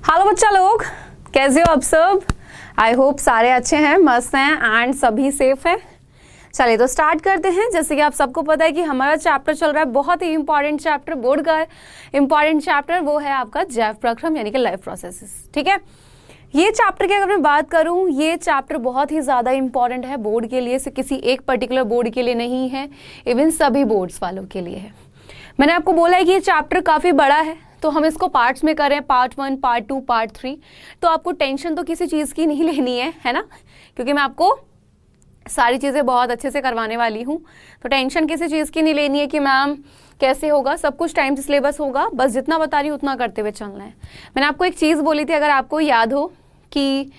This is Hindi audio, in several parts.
हेलो बच्चा लोग, कैसे हो आप सब। आई होप सारे अच्छे हैं, मस्त हैं एंड सभी सेफ हैं। चलिए तो स्टार्ट करते हैं। जैसे कि आप सबको पता है कि हमारा चैप्टर चल रहा है, बहुत ही इंपॉर्टेंट चैप्टर, बोर्ड का इंपॉर्टेंट चैप्टर, वो है आपका जैव प्रक्रम यानी कि लाइफ प्रोसेसेस। ठीक है, ये चैप्टर की अगर मैं बात करूं, ये चैप्टर बहुत ही ज़्यादा इंपॉर्टेंट है बोर्ड के लिए, से किसी एक पर्टिकुलर बोर्ड के लिए नहीं है, इवन सभी बोर्ड्स वालों के लिए है। मैंने आपको बोला है कि ये चैप्टर काफ़ी बड़ा है, तो हम इसको पार्ट्स में करें, पार्ट 1, पार्ट 2, पार्ट 3। तो आपको टेंशन तो किसी चीज़ की नहीं लेनी है ना, क्योंकि मैं आपको सारी चीज़ें बहुत अच्छे से करवाने वाली हूँ। तो टेंशन किसी चीज़ की नहीं लेनी है कि मैम कैसे होगा, सब कुछ टाइम से सिलेबस होगा, बस जितना बता रही हूँ उतना करते हुए चलना है। मैंने आपको एक चीज़ बोली थी, अगर आपको याद हो, कि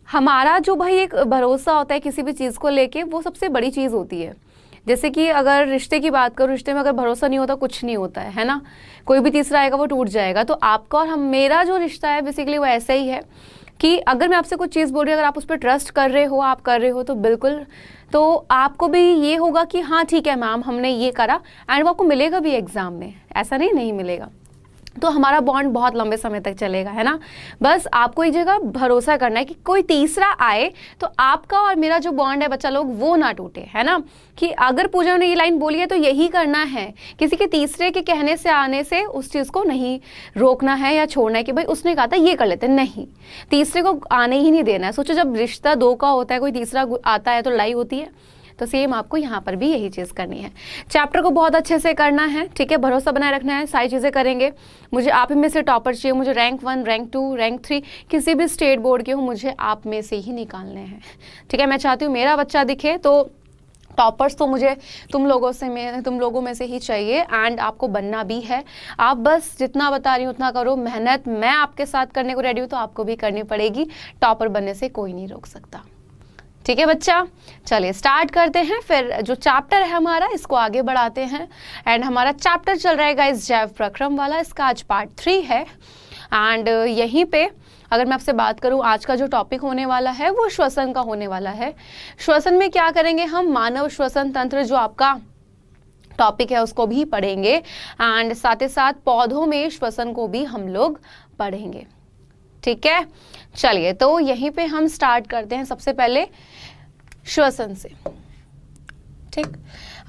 हमारा जो भाई एक भरोसा होता है किसी भी चीज़ को लेके, वो सबसे बड़ी चीज़ होती है। जैसे कि अगर रिश्ते की बात करूँ, रिश्ते में अगर भरोसा नहीं होता कुछ नहीं होता है ना, कोई भी तीसरा आएगा वो टूट जाएगा। तो आपका और मेरा जो रिश्ता है बेसिकली वो ऐसा ही है कि अगर मैं आपसे कुछ चीज़ बोल रही हूँ, अगर आप उस पर ट्रस्ट कर रहे हो, आप कर रहे हो, तो बिल्कुल तो आपको भी ये होगा कि हाँ ठीक है मैम, हमने ये करा, एंड वो आपको मिलेगा भी एग्जाम में, ऐसा नहीं मिलेगा। तो हमारा बॉन्ड बहुत लंबे समय तक चलेगा, है ना। बस आपको एक जगह भरोसा करना है कि कोई तीसरा आए तो आपका और मेरा जो बॉन्ड है बच्चा लोग, वो ना टूटे, है ना। कि अगर पूजा ने ये लाइन बोली है तो यही करना है, किसी के तीसरे के कहने से आने से उस चीज़ को नहीं रोकना है या छोड़ना है कि भाई उसने कहा था ये कर लेते, नहीं, तीसरे को आने ही नहीं देना है। सोचो जब रिश्ता दो का होता है, कोई तीसरा आता है तो लड़ाई होती है। तो सेम आपको यहाँ पर भी यही चीज़ करनी है। चैप्टर को बहुत अच्छे से करना है, ठीक है, भरोसा बनाए रखना है, सारी चीज़ें करेंगे। मुझे आप में से टॉपर चाहिए, मुझे रैंक 1, रैंक 2, रैंक 3 किसी भी स्टेट बोर्ड के हो, मुझे आप में से ही निकालने हैं। ठीक है, मैं चाहती हूँ मेरा बच्चा दिखे, तो टॉपर्स तो मुझे तुम लोगों में से ही चाहिए, एंड आपको बनना भी है। आप बस जितना बता रही हूँ उतना करो, मेहनत मैं आपके साथ करने को रेडी हूँ, तो आपको भी करनी पड़ेगी। टॉपर बनने से कोई नहीं रोक सकता। ठीक है बच्चा, चलिए स्टार्ट करते हैं। फिर जो चैप्टर है हमारा, इसको आगे बढ़ाते हैं। एंड हमारा चैप्टर चल रहा है गाइस जैव प्रक्रम वाला, इसका आज पार्ट 3 है। एंड यहीं पे अगर मैं आपसे बात करूं, आज का जो टॉपिक होने वाला है वो श्वसन का होने वाला है। श्वसन में क्या करेंगे हम, मानव श्वसन तंत्र जो आपका टॉपिक है उसको भी पढ़ेंगे, एंड साथ ही साथ पौधों में श्वसन को भी हम लोग पढ़ेंगे। ठीक है, चलिए तो यहीं पे हम स्टार्ट करते हैं सबसे पहले श्वसन से। ठीक,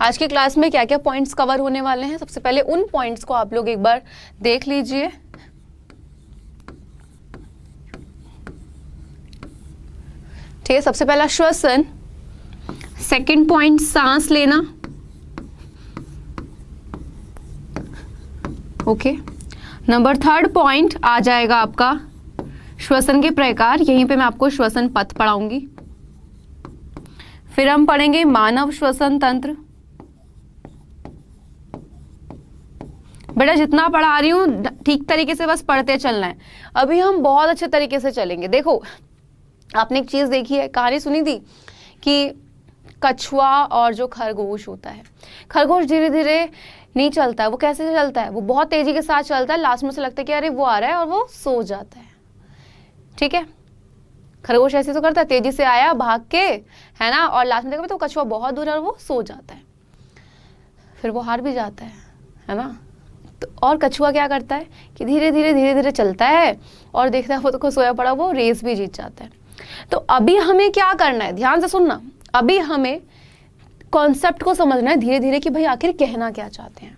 आज की क्लास में क्या क्या पॉइंट्स कवर होने वाले हैं, सबसे पहले उन पॉइंट्स को आप लोग एक बार देख लीजिए। ठीक है, सबसे पहला श्वसन, सेकंड पॉइंट सांस लेना। ओके, नंबर 3 पॉइंट आ जाएगा आपका श्वसन के प्रकार, यहीं पे मैं आपको श्वसन पथ पढ़ाऊंगी। फिर हम पढ़ेंगे मानव श्वसन तंत्र। बेटा जितना पढ़ा रही हूँ ठीक तरीके से बस पढ़ते चलना है, अभी हम बहुत अच्छे तरीके से चलेंगे। देखो आपने एक चीज देखी है, कहानी सुनी थी कि कछुआ और जो खरगोश होता है, खरगोश धीरे धीरे नहीं चलता है, वो कैसे चलता है, वो बहुत तेजी के साथ चलता है, लास्ट में से लगता है कि अरे वो आ रहा है, और वो सो जाता है। ठीक है, खरगोश ऐसे तो करता है, तेजी से आया भाग के, है ना, और लास्ट में देखो तो कछुआ बहुत दूर है और वो सो जाता है, फिर वो हार भी जाता है ना। तो और कछुआ क्या करता है कि धीरे धीरे चलता है, और देखता है वो तो सोया पड़ा, वो रेस भी जीत जाता है। तो अभी हमें क्या करना है, ध्यान से सुनना, अभी हमें कॉन्सेप्ट को समझना है धीरे धीरे कि भाई आखिर कहना क्या चाहते हैं।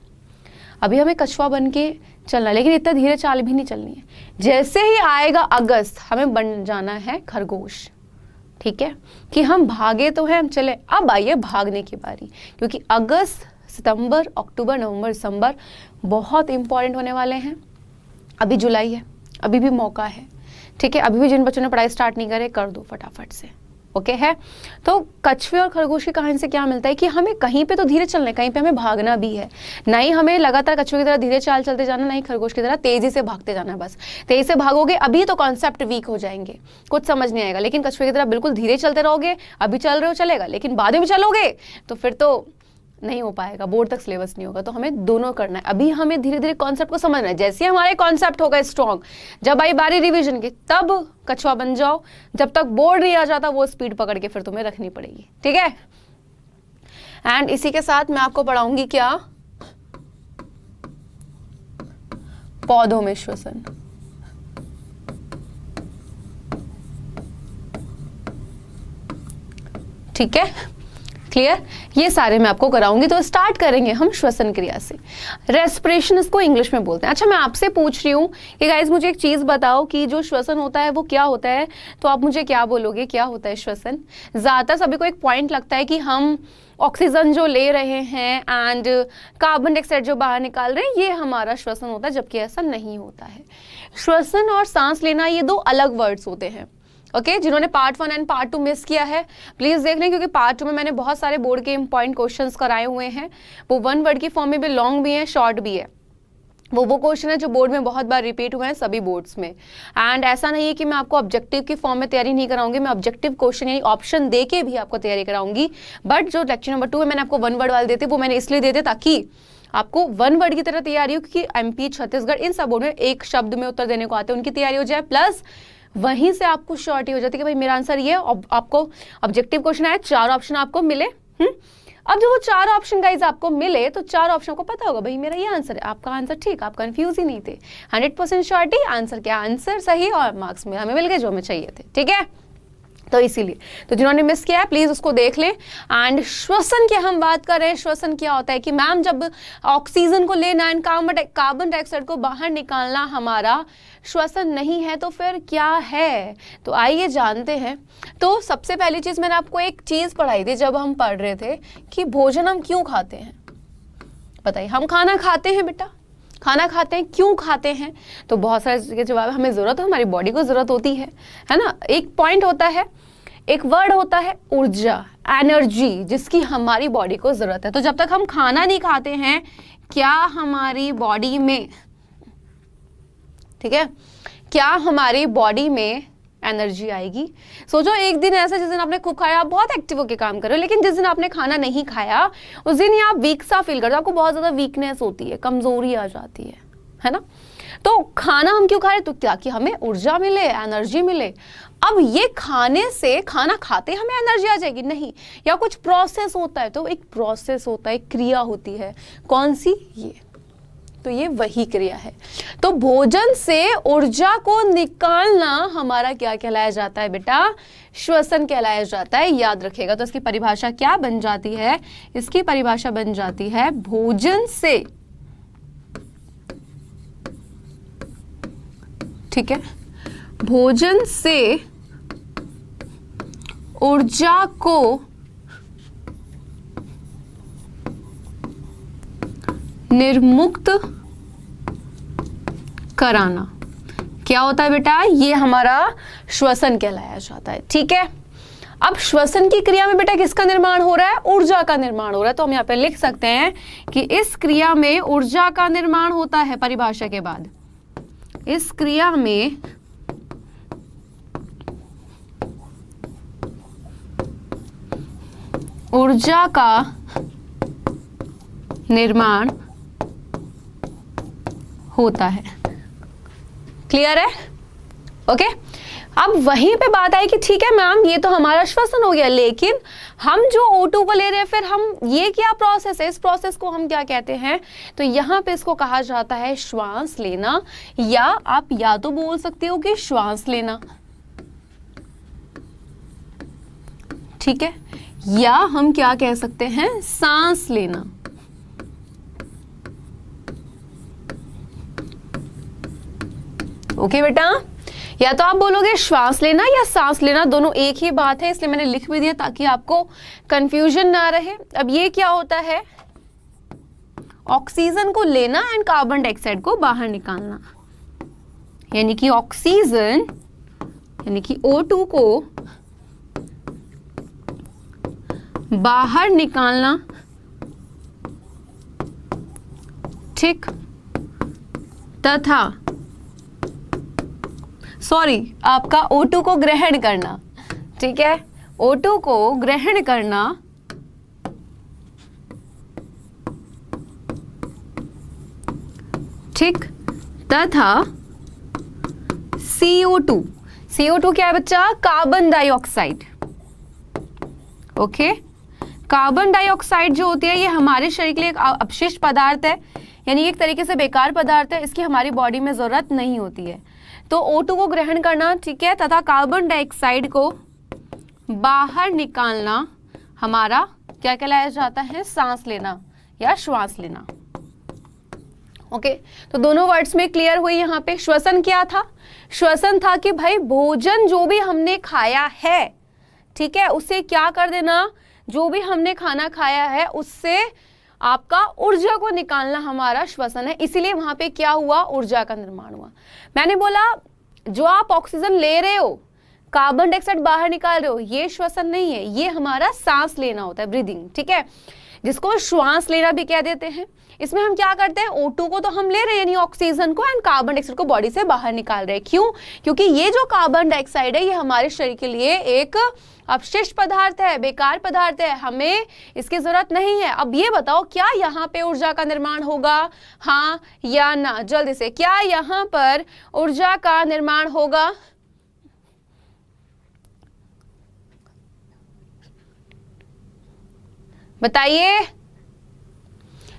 अभी हमें कछुआ बन के चलना, लेकिन इतना धीरे चाल भी नहीं चलनी है। जैसे ही आएगा अगस्त, हमें बन जाना है खरगोश। ठीक है, कि हम भागे तो हैं, हम चले। अब आइए भागने की बारी, क्योंकि अगस्त, सितंबर, अक्टूबर, नवंबर, दिसंबर बहुत इंपॉर्टेंट होने वाले हैं। अभी जुलाई है, अभी भी मौका है। ठीक है, अभी भी जिन बच्चों ने पढ़ाई स्टार्ट नहीं करे, कर दो फटाफट से। ओके है, तो कछुए और खरगोश की कहानी से क्या मिलता है कि हमें कहीं पे तो धीरे चलना है, कहीं पे हमें भागना भी है। नहीं हमें लगातार कछुए की तरह धीरे चाल चलते जाना, नहीं खरगोश की तरह तेजी से भागते जाना है। बस तेजी से भागोगे अभी तो कॉन्सेप्ट वीक हो जाएंगे, कुछ समझ नहीं आएगा। लेकिन कछुए की तरह बिल्कुल धीरे चलते रहोगे, अभी चल रहे हो चलेगा, लेकिन बाद में भी चलोगे तो फिर तो नहीं हो पाएगा, बोर्ड तक सिलेबस नहीं होगा। तो हमें दोनों करना है। अभी हमें धीरे धीरे कॉन्सेप्ट को समझना है। जैसे हमारे कॉन्सेप्ट होगा स्ट्रॉन्ग, जब आई बारी रिवीजन की तब कछुआ बन जाओ। जब तक बोर्ड नहीं आ जाता वो स्पीड पकड़ के फिर तुम्हें रखनी पड़ेगी। ठीक है, एंड इसी के साथ मैं आपको पढ़ाऊंगी क्या, पौधों में श्वसन। ठीक है, क्लियर? ये सारे मैं आपको कराऊंगी। तो स्टार्ट करेंगे हम श्वसन क्रिया से। रेस्पिरेशन इसको इंग्लिश में बोलते हैं। अच्छा, मैं आपसे पूछ रही हूँ कि गाइज मुझे एक चीज़ बताओ कि जो श्वसन होता है वो क्या होता है, तो आप मुझे क्या बोलोगे, क्या होता है श्वसन? ज़्यादातर सभी को एक पॉइंट लगता है कि हम ऑक्सीजन जो ले रहे हैं एंड कार्बन डाइऑक्साइड जो बाहर निकाल रहे हैं, ये हमारा श्वसन होता है, जबकि ऐसा नहीं होता है। श्वसन और सांस लेना ये दो अलग वर्ड्स होते हैं। ओके, जिन्होंने पार्ट 1 एंड पार्ट 2 मिस किया है प्लीज देख लें, क्योंकि पार्ट 2 में मैंने बहुत सारे बोर्ड के इंपॉर्टेंट क्वेश्चंस कराए हुए हैं। वो 1 वर्ड की फॉर्म में भी लॉन्ग भी है, शॉर्ट भी है। वो क्वेश्चन है जो बोर्ड में बहुत बार रिपीट हुए हैं सभी बोर्ड्स में। एंड ऐसा नहीं है कि मैं आपको ऑब्जेक्टिव की फॉर्म में तैयारी नहीं कराऊंगी, मैं ऑब्जेक्टिव क्वेश्चन यानी ऑप्शन दे के भी आपको तैयारी कराऊंगी। बट जो लेक्चर नंबर 2 में मैंने आपको 1 वर्ड वाले देते, वो मैंने इसलिए देते ताकि आपको 1 वर्ड की तरह तैयारी हो, क्योंकि एमपी, छत्तीसगढ़, इन सब बोर्ड में एक शब्द में उत्तर देने को आते हैं, उनकी तैयारी हो जाए, प्लस वहीं से आपको श्योरिटी हो जाती है कि भाई मेरा आंसर ये है। आपको ऑब्जेक्टिव क्वेश्चन आया, 4 ऑप्शन आपको मिले। अब जो वो 4 ऑप्शन गाइज आपको मिले, तो 4 ऑप्शन को पता होगा भाई मेरा ये आंसर है, आपका आंसर ठीक, आप कंफ्यूज ही नहीं थे। 100% श्योरिटी, आंसर क्या, आंसर सही, और मार्क्स में हमें मिल गए जो हमें चाहिए थे। ठीक है, तो इसीलिए तो जिन्होंने मिस किया है प्लीज उसको देख लें। एंड श्वसन की हम बात कर रहे हैं। श्वसन क्या होता है कि मैम जब ऑक्सीजन को लेना एंड कार्बन डाइऑक्साइड को बाहर निकालना हमारा श्वसन नहीं है, तो फिर क्या है? तो आइए जानते हैं। तो सबसे पहली चीज मैंने आपको एक चीज पढ़ाई थी जब हम पढ़ रहे थे कि भोजन हम क्यों खाते हैं। बताइए, हम खाना खाते हैं बेटा, खाना खाते हैं, क्यों खाते हैं? तो बहुत सारे जवाब, हमें जरूरत है, हमारी बॉडी को जरूरत होती है ना। एक पॉइंट होता है, एक वर्ड होता है ऊर्जा, एनर्जी, जिसकी हमारी बॉडी को जरूरत है। तो जब तक हम खाना नहीं खाते हैं, क्या हमारी बॉडी में, ठीक है, क्या हमारी बॉडी में एनर्जी आएगी? सोचो एक दिन ऐसा जिस दिन आपने खूब खाया, आप बहुत एक्टिव होकर काम कर रहे हो, लेकिन जिस दिन आपने खाना नहीं खाया उस दिन ही आप वीक सा फील करते हो, आपको बहुत ज्यादा वीकनेस होती है, कमजोरी आ जाती है ना। तो खाना हम क्यों खा रहे? तो ताकि हमें ऊर्जा मिले, एनर्जी मिले। अब ये खाने से, खाना खाते हमें एनर्जी आ जाएगी? नहीं, या कुछ प्रोसेस होता है। तो एक प्रोसेस होता है, क्रिया होती है, कौन सी? ये, तो ये वही क्रिया है। तो भोजन से ऊर्जा को निकालना हमारा क्या कहलाया जाता है बेटा? श्वसन कहलाया जाता है, याद रखिएगा। तो इसकी परिभाषा क्या बन जाती है? इसकी परिभाषा बन जाती है भोजन से, ठीक है, भोजन से ऊर्जा को निर्मुक्त कराना क्या होता है बेटा? ये हमारा श्वसन कहलाया जाता है। ठीक है, अब श्वसन की क्रिया में बेटा किसका निर्माण हो रहा है? ऊर्जा का निर्माण हो रहा है। तो हम यहाँ पे लिख सकते हैं कि इस क्रिया में ऊर्जा का निर्माण होता है। परिभाषा के बाद, इस क्रिया में ऊर्जा का निर्माण होता है। क्लियर है? ओके, अब वहीं पे बात आई कि ठीक है मैम ये तो हमारा श्वसन हो गया, लेकिन हम जो O2 को ले रहे हैं, फिर हम ये क्या प्रोसेस है, इस प्रोसेस को हम क्या कहते हैं? तो यहाँ पे इसको कहा जाता है श्वास लेना, या आप या तो बोल सकते हो कि श्वास लेना, ठीक है, या हम क्या कह सकते हैं? सांस लेना। ओके बेटा, या तो आप बोलोगे श्वास लेना या सांस लेना, दोनों एक ही बात है, इसलिए मैंने लिख भी दिया ताकि आपको कंफ्यूजन ना रहे। अब ये क्या होता है? ऑक्सीजन को लेना एंड कार्बन डाइऑक्साइड को बाहर निकालना, यानी कि ऑक्सीजन यानी कि O2 को बाहर निकालना, ठीक, तथा आपका O2 को ग्रहण करना। ठीक है, O2 को ग्रहण करना, ठीक, तथा CO2 क्या है बच्चा? Carbon dioxide. Okay, carbon dioxide जो होती है ये हमारे शरीर के लिए एक अपशिष्ट पदार्थ है, यानी एक तरीके से बेकार पदार्थ है, इसकी हमारी बॉडी में जरूरत नहीं होती है। तो O2 को ग्रहण करना, ठीक है, तथा कार्बन डाइऑक्साइड को बाहर निकालना, हमारा क्या कहलाया जाता है, सांस लेना या श्वास लेना। ओके तो दोनों वर्ड्स में क्लियर हुई। यहाँ पे श्वसन क्या था, श्वसन था कि भाई भोजन जो भी हमने खाया है, ठीक है, उससे क्या कर देना, जो भी हमने खाना खाया है उससे आपका ऊर्जा को निकालना हमारा श्वसन है। इसीलिए वहां पे क्या हुआ, ऊर्जा का निर्माण हुआ। मैंने बोला जो आप ऑक्सीजन ले रहे हो, कार्बन डाइऑक्साइड बाहर निकाल रहे हो, ये श्वसन नहीं है, ये हमारा सांस लेना होता है, ब्रीदिंग, ठीक है, जिसको श्वास लेना भी कह देते हैं। इसमें हम क्या करते हैं, O2 को तो हम ले रहे हैं यानी ऑक्सीजन को, एंड कार्बन डाइऑक्साइड को बॉडी से बाहर निकाल रहे हैं। क्यों, क्योंकि ये जो कार्बन डाइऑक्साइड है ये हमारे शरीर के लिए एक अपशिष्ट पदार्थ है, बेकार पदार्थ है, हमें इसकी जरूरत नहीं है। अब ये बताओ क्या यहाँ पे ऊर्जा का निर्माण होगा, हाँ या ना, जल्दी से, क्या यहाँ पर ऊर्जा का निर्माण होगा? बताइए।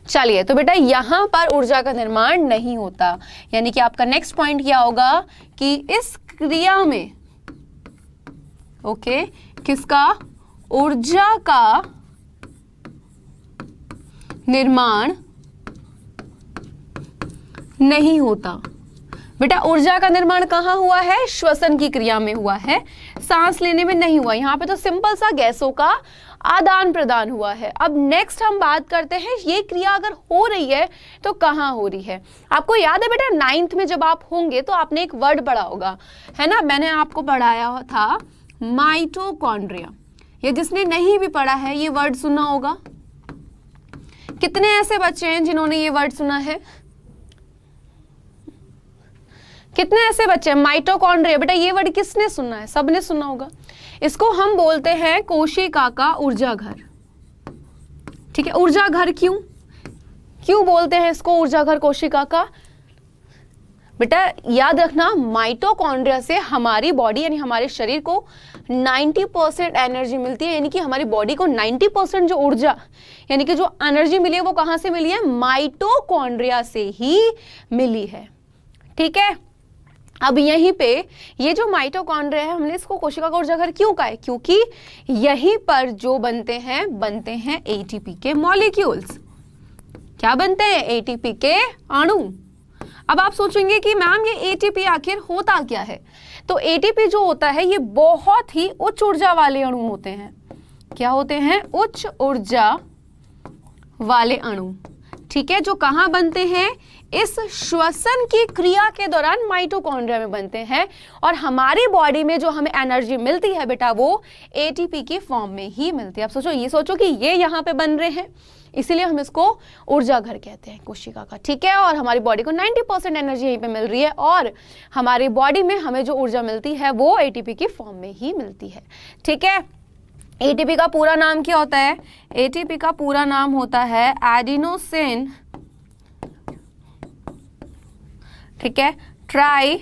चलिए तो बेटा यहां पर ऊर्जा का निर्माण नहीं होता, यानी कि आपका नेक्स्ट पॉइंट क्या होगा कि इस क्रिया में, ओके, किसका, ऊर्जा का निर्माण नहीं होता। बेटा ऊर्जा का निर्माण कहाँ हुआ है, श्वसन की क्रिया में हुआ है, सांस लेने में नहीं हुआ। यहाँ पे तो सिंपल सा गैसों का आदान प्रदान हुआ है। अब नेक्स्ट हम बात करते हैं ये क्रिया अगर हो रही है तो कहाँ हो रही है। आपको याद है बेटा 9th में जब आप होंगे तो आपने एक वर्ड पढ़ा होगा, है ना, मैंने आपको पढ़ाया था माइटोकॉन्ड्रिया। ये जिसने नहीं भी पढ़ा है ये वर्ड सुना होगा। कितने ऐसे बच्चे हैं जिन्होंने ये वर्ड सुना है, कितने ऐसे बच्चे हैं, माइटोकॉन्ड्रिया, बेटा ये वर्ड किसने सुना है, सबने सुना होगा। इसको हम बोलते हैं कोशिका का ऊर्जा घर, ठीक है। ऊर्जा घर क्यों क्यों बोलते हैं इसको ऊर्जा घर कोशिका का? बेटा याद रखना माइटोकॉन्ड्रिया से हमारी बॉडी यानी हमारे शरीर को 90% एनर्जी मिलती है, यानी कि हमारी बॉडी को 90% जो ऊर्जा यानी कि जो एनर्जी मिली है वो कहां से मिली है, माइटोकॉन्ड्रिया से ही मिली है, ठीक है। अब यहीं पे ये जो माइटोकॉन्ड्रिया है हमने इसको कोशिका का ऊर्जा घर क्यों कहा है, क्योंकि यहीं पर जो बनते हैं एटीपी के मॉलिक्यूल्स। क्या बनते हैं, एटीपी के अणु। अब आप सोचेंगे कि मैम ये एटीपी आखिर होता क्या है, तो एटीपी जो होता है ये बहुत ही उच्च ऊर्जा वाले अणु होते हैं। क्या होते हैं, उच्च ऊर्जा वाले अणु, ठीक है, जो कहां बनते हैं, इस श्वसन की क्रिया के दौरान माइटोकॉन्ड्रिया में बनते हैं। और हमारी बॉडी में जो हमें एनर्जी मिलती है बेटा वो एटीपी की फॉर्म में ही मिलती है। आप सोचो कि ये यहाँ पे बन रहे हैं, इसीलिए हम इसको ऊर्जा घर कहते हैं कोशिका का, ठीक है। और हमारी बॉडी को 90% एनर्जी यहीं पे मिल रही है और हमारी बॉडी में हमें जो ऊर्जा मिलती है वो एटीपी की फॉर्म में ही मिलती है, ठीक है। एटीपी का पूरा नाम क्या होता है, एटीपी का पूरा नाम होता है एडिनोसिन, ठीक है, ट्राई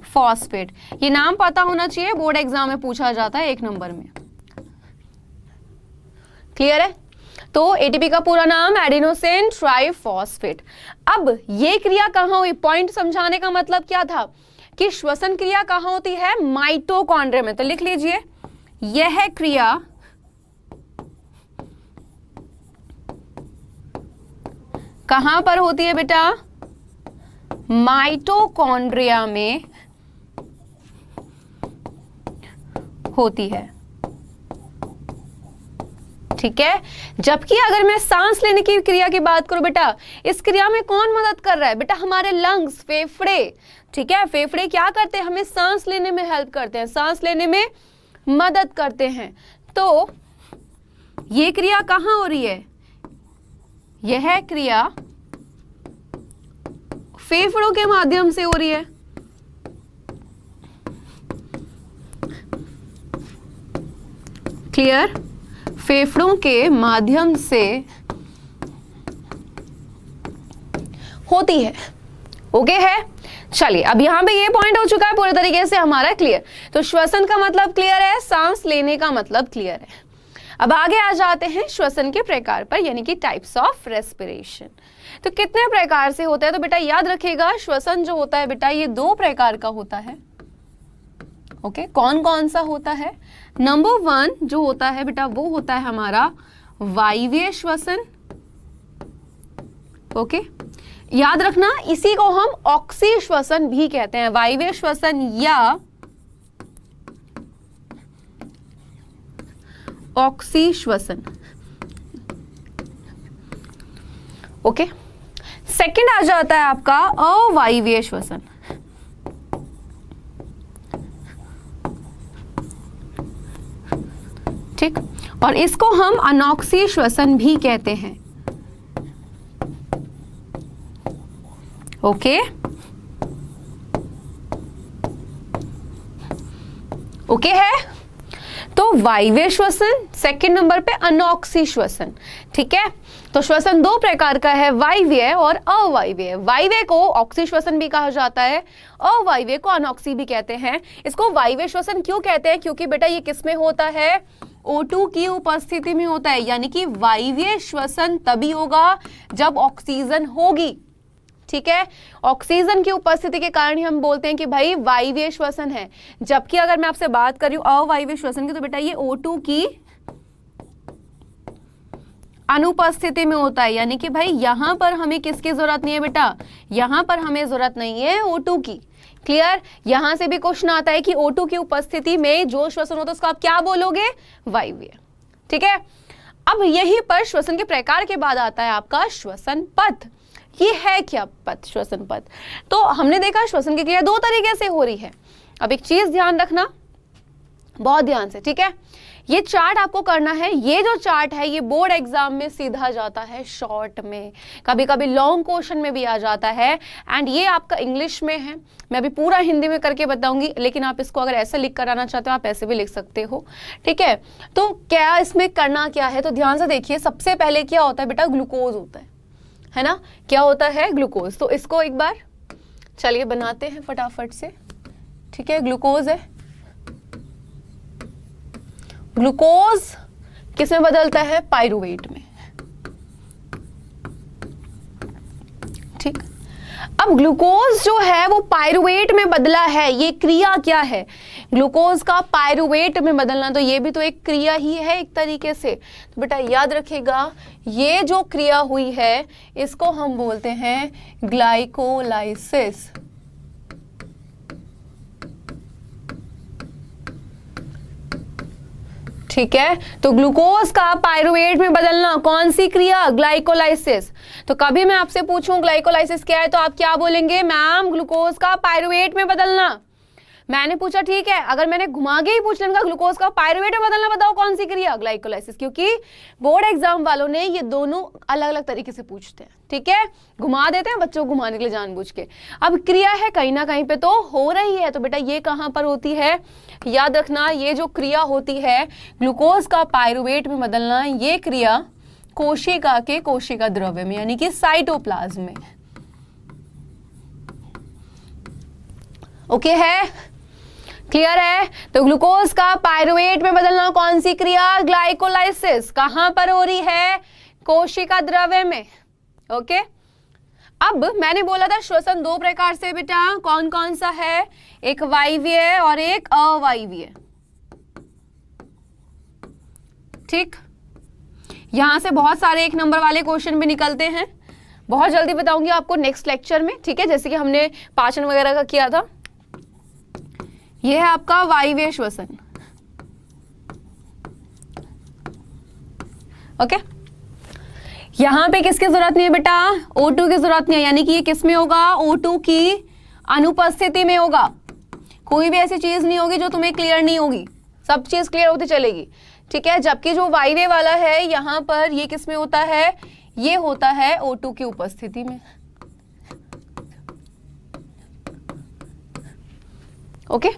फॉस्फेट। ये नाम पता होना चाहिए, बोर्ड एग्जाम में पूछा जाता है 1 नंबर में, क्लियर है। तो एटीपी का पूरा नाम एडिनोसिन ट्राइफॉस्फेट। अब ये क्रिया कहां हुई, पॉइंट समझाने का मतलब क्या था कि श्वसन क्रिया कहां होती है, माइटोकॉन्ड्रिया में। तो लिख लीजिए यह क्रिया कहां पर होती है बेटा, माइटोकॉन्ड्रिया में होती है, ठीक है। जबकि अगर मैं सांस लेने की क्रिया की बात करूं बेटा, इस क्रिया में कौन मदद कर रहा है बेटा, हमारे लंग्स, फेफड़े, ठीक है। फेफड़े क्या करते हैं, हमें सांस लेने में हेल्प करते हैं, सांस लेने में मदद करते हैं। तो ये क्रिया कहां हो रही है, यह क्रिया फेफड़ों के माध्यम से हो रही है, क्लियर, फेफड़ों के माध्यम से होती है, ओके है। चलिए अब यहां पे ये पॉइंट हो चुका है पूरे तरीके से हमारा क्लियर। तो श्वसन का मतलब क्लियर है, सांस लेने का मतलब क्लियर है। अब आगे आ जाते हैं श्वसन के प्रकार पर, यानी कि टाइप्स ऑफ रेस्पिरेशन। तो कितने प्रकार से होता है, तो बेटा याद रखिएगा श्वसन जो होता है बेटा ये 2 प्रकार का होता है, ओके, कौन कौन सा होता है? नंबर 1 जो होता है बेटा वो होता है हमारा वायवीय श्वसन। ओके, याद रखना इसी को हम ऑक्सी श्वसन भी कहते हैं, वायवीय श्वसन या ऑक्सी श्वसन। ओके, सेकंड आ जाता है आपका अवायवीय श्वसन। ठीक, और इसको हम अनॉक्सी श्वसन भी कहते हैं। ओके, ओके है। तो वायवीय श्वसन, सेकंड नंबर पे अनॉक्सी श्वसन। ठीक है, तो श्वसन दो प्रकार का है, वायवीय और अवायवीय। वायवीय को ऑक्सी श्वसन भी कहा जाता है, अवायवीय को अनॉक्सी भी कहते हैं। इसको वायवीय श्वसन क्यों कहते हैं? क्योंकि बेटा ये किसमें होता है? O2 की उपस्थिति में होता है, यानी कि वायवीय श्वसन तभी होगा जब ऑक्सीजन होगी। ठीक है, ऑक्सीजन की उपस्थिति के कारण ही हम बोलते हैं कि भाई वायवीय श्वसन है। जबकि अगर मैं आपसे बात कर रही हूं अवायवीय श्वसन की, तो बेटा ये O2 की अनुपस्थिति में होता है, यानी कि भाई यहां पर हमें किसकी जरूरत नहीं है बेटा? यहां पर हमें जरूरत नहीं है O2 की। क्लियर? यहां से भी क्वेश्चन आता है कि O2 की उपस्थिति में जो श्वसन होता है उसको आप क्या बोलोगे? वायवीय। ठीक है, अब यही पर श्वसन के प्रकार के बाद आता है आपका श्वसन पथ। ये है क्या पथ? श्वसन पथ। तो हमने देखा श्वसन की क्रिया दो तरीके से हो रही है। अब एक चीज ध्यान रखना बहुत ध्यान से, ठीक है, ये चार्ट आपको करना है। ये जो चार्ट है ये बोर्ड एग्जाम में सीधा जाता है शॉर्ट में, कभी कभी लॉन्ग क्वेश्चन में भी आ जाता है। एंड ये आपका इंग्लिश में है, मैं अभी पूरा हिंदी में करके बताऊंगी, लेकिन आप इसको अगर ऐसे लिख कर आना चाहते हो आप ऐसे भी लिख सकते हो। ठीक है, तो क्या इसमें करना क्या है? तो ध्यान से देखिए, सबसे पहले क्या होता है बेटा? ग्लूकोज होता है ना? क्या होता है? ग्लूकोज। तो इसको एक बार चलिए बनाते हैं फटाफट से। ठीक है, ग्लूकोज है। ग्लूकोज किस में बदलता है? पायरुवेट में। ठीक, अब ग्लूकोज जो है वो पायरुवेट में बदला है, ये क्रिया क्या है? ग्लूकोज का पायरुवेट में बदलना, तो ये भी तो एक क्रिया ही है एक तरीके से। तो बेटा याद रखिएगा, ये जो क्रिया हुई है इसको हम बोलते हैं ग्लाइकोलाइसिस। ठीक है, तो ग्लूकोज का पायरुवेट में बदलना कौन सी क्रिया? ग्लाइकोलाइसिस। तो कभी मैं आपसे पूछूं ग्लाइकोलाइसिस क्या है तो आप क्या बोलेंगे? मैम ग्लूकोज का पायरुवेट में बदलना। मैंने पूछा ठीक है, अगर मैंने घुमा के ही पूछ लिया ग्लूकोज का पायरुवेट में बदलना, बताओ कौन सी क्रिया? ग्लाइकोलाइसिस। क्योंकि बोर्ड एग्जाम वालों ने ये दोनों अलग अलग तरीके से पूछते हैं। ठीक है, घुमा देते हैं बच्चों को घुमाने के लिए जानबूझ के। अब क्रिया है कहीं ना कहीं पे तो हो रही है, तो बेटा ये कहां पर होती है? याद रखना, ये जो क्रिया होती है ग्लूकोज का पायरुवेट में बदलना, ये क्रिया कोशिका के कोशिका द्रव्य में, यानी कि साइटोप्लाज्म में। ओके है? क्लियर है? तो ग्लूकोज का पायरुवेट में बदलना कौन सी क्रिया? ग्लाइकोलाइसिस। कहां पर हो रही है? कोशिका द्रव्य में। ओके, अब मैंने बोला था श्वसन दो प्रकार से बेटा, कौन कौन सा है? एक वायवीय और एक अवायवीय। ठीक, यहां से बहुत सारे एक नंबर वाले क्वेश्चन भी निकलते हैं, बहुत जल्दी बताऊंगी आपको नेक्स्ट लेक्चर में। ठीक है, जैसे कि हमने पाचन वगैरह का किया था। यह है आपका वायवीय श्वसन। ओके, यहां पे किसकी जरूरत नहीं है बेटा? O2 की जरूरत नहीं है, यानी कि ये किस में होगा? O2 की अनुपस्थिति में होगा। कोई भी ऐसी चीज नहीं होगी जो तुम्हें क्लियर नहीं होगी, सब चीज क्लियर होती चलेगी। ठीक है, जबकि जो वायवीय वाला है यहां पर ये किस में होता है? ये होता है O2 की उपस्थिति में। ओके,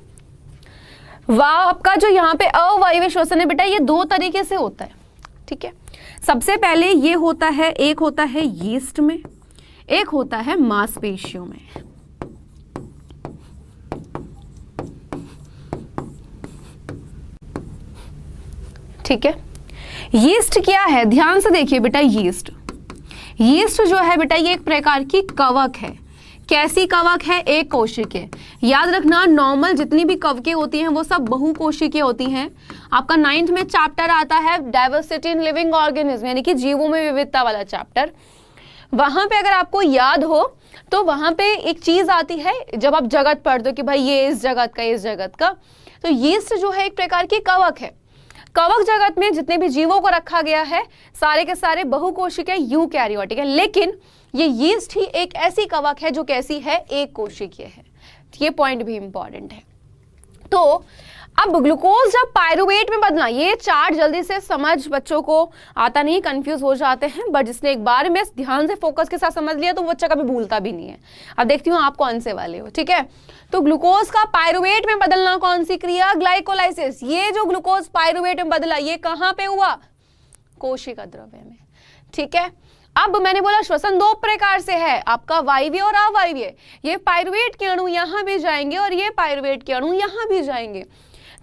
आपका जो यहाँ पे अवायवीय श्वसन है बेटा, ये दो तरीके से होता है। ठीक है, सबसे पहले ये होता है, एक होता है यीस्ट में, एक होता है मांसपेशियों में। ठीक है, यीस्ट क्या है? ध्यान से देखिए बेटा, यीस्ट जो है बेटा ये एक प्रकार की कवक है। कैसी कवक है? एक कोशिकीय। याद रखना नॉर्मल जितनी भी कवकें होती हैं वो सब बहुकोशिकीय होती हैं। आपका 9th में चैप्टर आता है डाइवर्सिटी इन लिविंग ऑर्गेनिज्म, यानी कि जीवों में विविधता वाला चैप्टर। वहां पे अगर आपको याद हो तो वहां पे एक चीज आती है जब आप जगत पढ़ते हो कि भाई ये इस जगत का, इस जगत का, तो यीस्ट जो है एक प्रकार की कवक है। कवक जगत में जितने भी जीवों को रखा गया है सारे के सारे बहुकोशिकीय यूकैरियोटिक है, लेकिन ये यीस्ट ही एक ऐसी कवक है जो कैसी है? एक कोशिकीय है। ये पॉइंट भी इंपॉर्टेंट है। तो अब ग्लूकोज जब पायरुवेट में बदला, ये चार्ट जल्दी से समझ बच्चों को आता नहीं, कंफ्यूज हो जाते हैं, बट जिसने एक बार में ध्यान से फोकस के साथ समझ लिया तो वो बच्चा कभी भूलता भी नहीं है। अब देखती हूँ आप कौन से वाले हो, ठीक है। तो ग्लूकोज का पायरुवेट में बदलना कौन सी क्रिया? ग्लाइकोलाइसिस। ये जो ग्लूकोज पायरुवेट में बदला ये कहाँ पे हुआ? कोशिका द्रव्य में, ठीक है। अब मैंने बोला श्वसन दो प्रकार से है, आपका वायवीय और अवायवीय। ये पायरुवेट के अणु यहां भी जाएंगे और ये पायरुवेट के अणु यहां भी जाएंगे।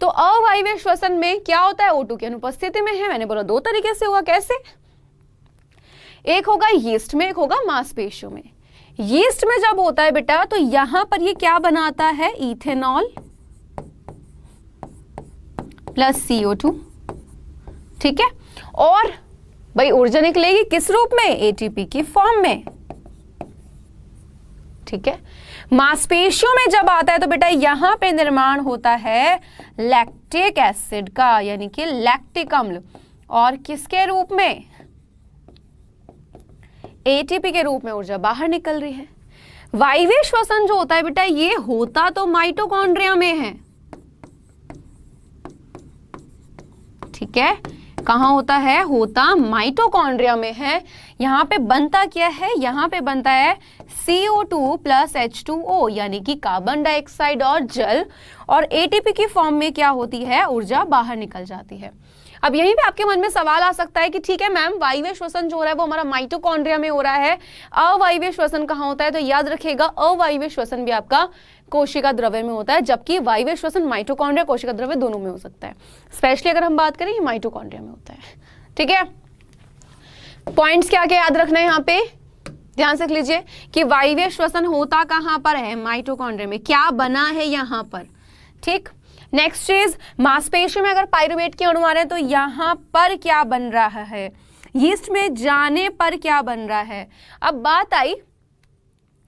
तो अवायवीय श्वसन में क्या होता है? O2 की अनुपस्थिति में है। मैंने बोला दो तरीके से होगा। कैसे? एक होगा यीस्ट में, एक होगा मांसपेशियों में। यीस्ट में जब होता है बेटा तो यहां पर ये क्या बनाता है? इथेनॉल प्लस CO2, ठीक है। और भाई ऊर्जा निकलेगी किस रूप में? एटीपी की फॉर्म में, ठीक है। मांसपेशियों में जब आता है तो बेटा यहां पे निर्माण होता है लैक्टिक एसिड का, यानी कि लैक्टिक अम्ल, और किसके रूप में? एटीपी के रूप में ऊर्जा बाहर निकल रही है। वायवीय श्वसन जो होता है बेटा ये होता तो माइटोकॉन्ड्रिया में है, ठीक है। कहां होता है? होता माइटोकॉन्ड्रिया में है। यहां पे बनता क्या है? यहां पे बनता है CO2 प्लस H2O, यानी कि कार्बन डाइऑक्साइड और जल, और एटीपी की फॉर्म में क्या होती है? ऊर्जा बाहर निकल जाती है। अब यहीं पे आपके मन में सवाल आ सकता है कि ठीक है मैम, वायवीय श्वसन जो हो रहा है वो हमारा माइटोकॉन्ड्रिया में हो रहा है, अवायवीय श्वसन कहाँ होता है? तो याद रखिएगा अवायवीय श्वसन भी आपका कोशिका द्रव्य में होता है, जबकि वायवीय श्वसन माइटोकॉन्ड्रिया कोशिका द्रव्य दोनों में हो सकता है। स्पेशली अगर हम बात करें ये माइटोकॉन्ड्रिया में होता है, ठीक है। पॉइंट्स क्या क्या याद रखना है यहाँ पे? ध्यान से लिख लीजिए कि वायवीय श्वसन होता कहां पर है? माइटोकॉन्ड्रिया में। क्या बना है यहां पर, ठीक। नेक्स्ट चीज, मांसपेशियों में अगर पायरुवेट के अणु आ रहे हैं तो यहां पर क्या बन रहा है? यीस्ट में जाने पर क्या बन रहा है? अब बात आई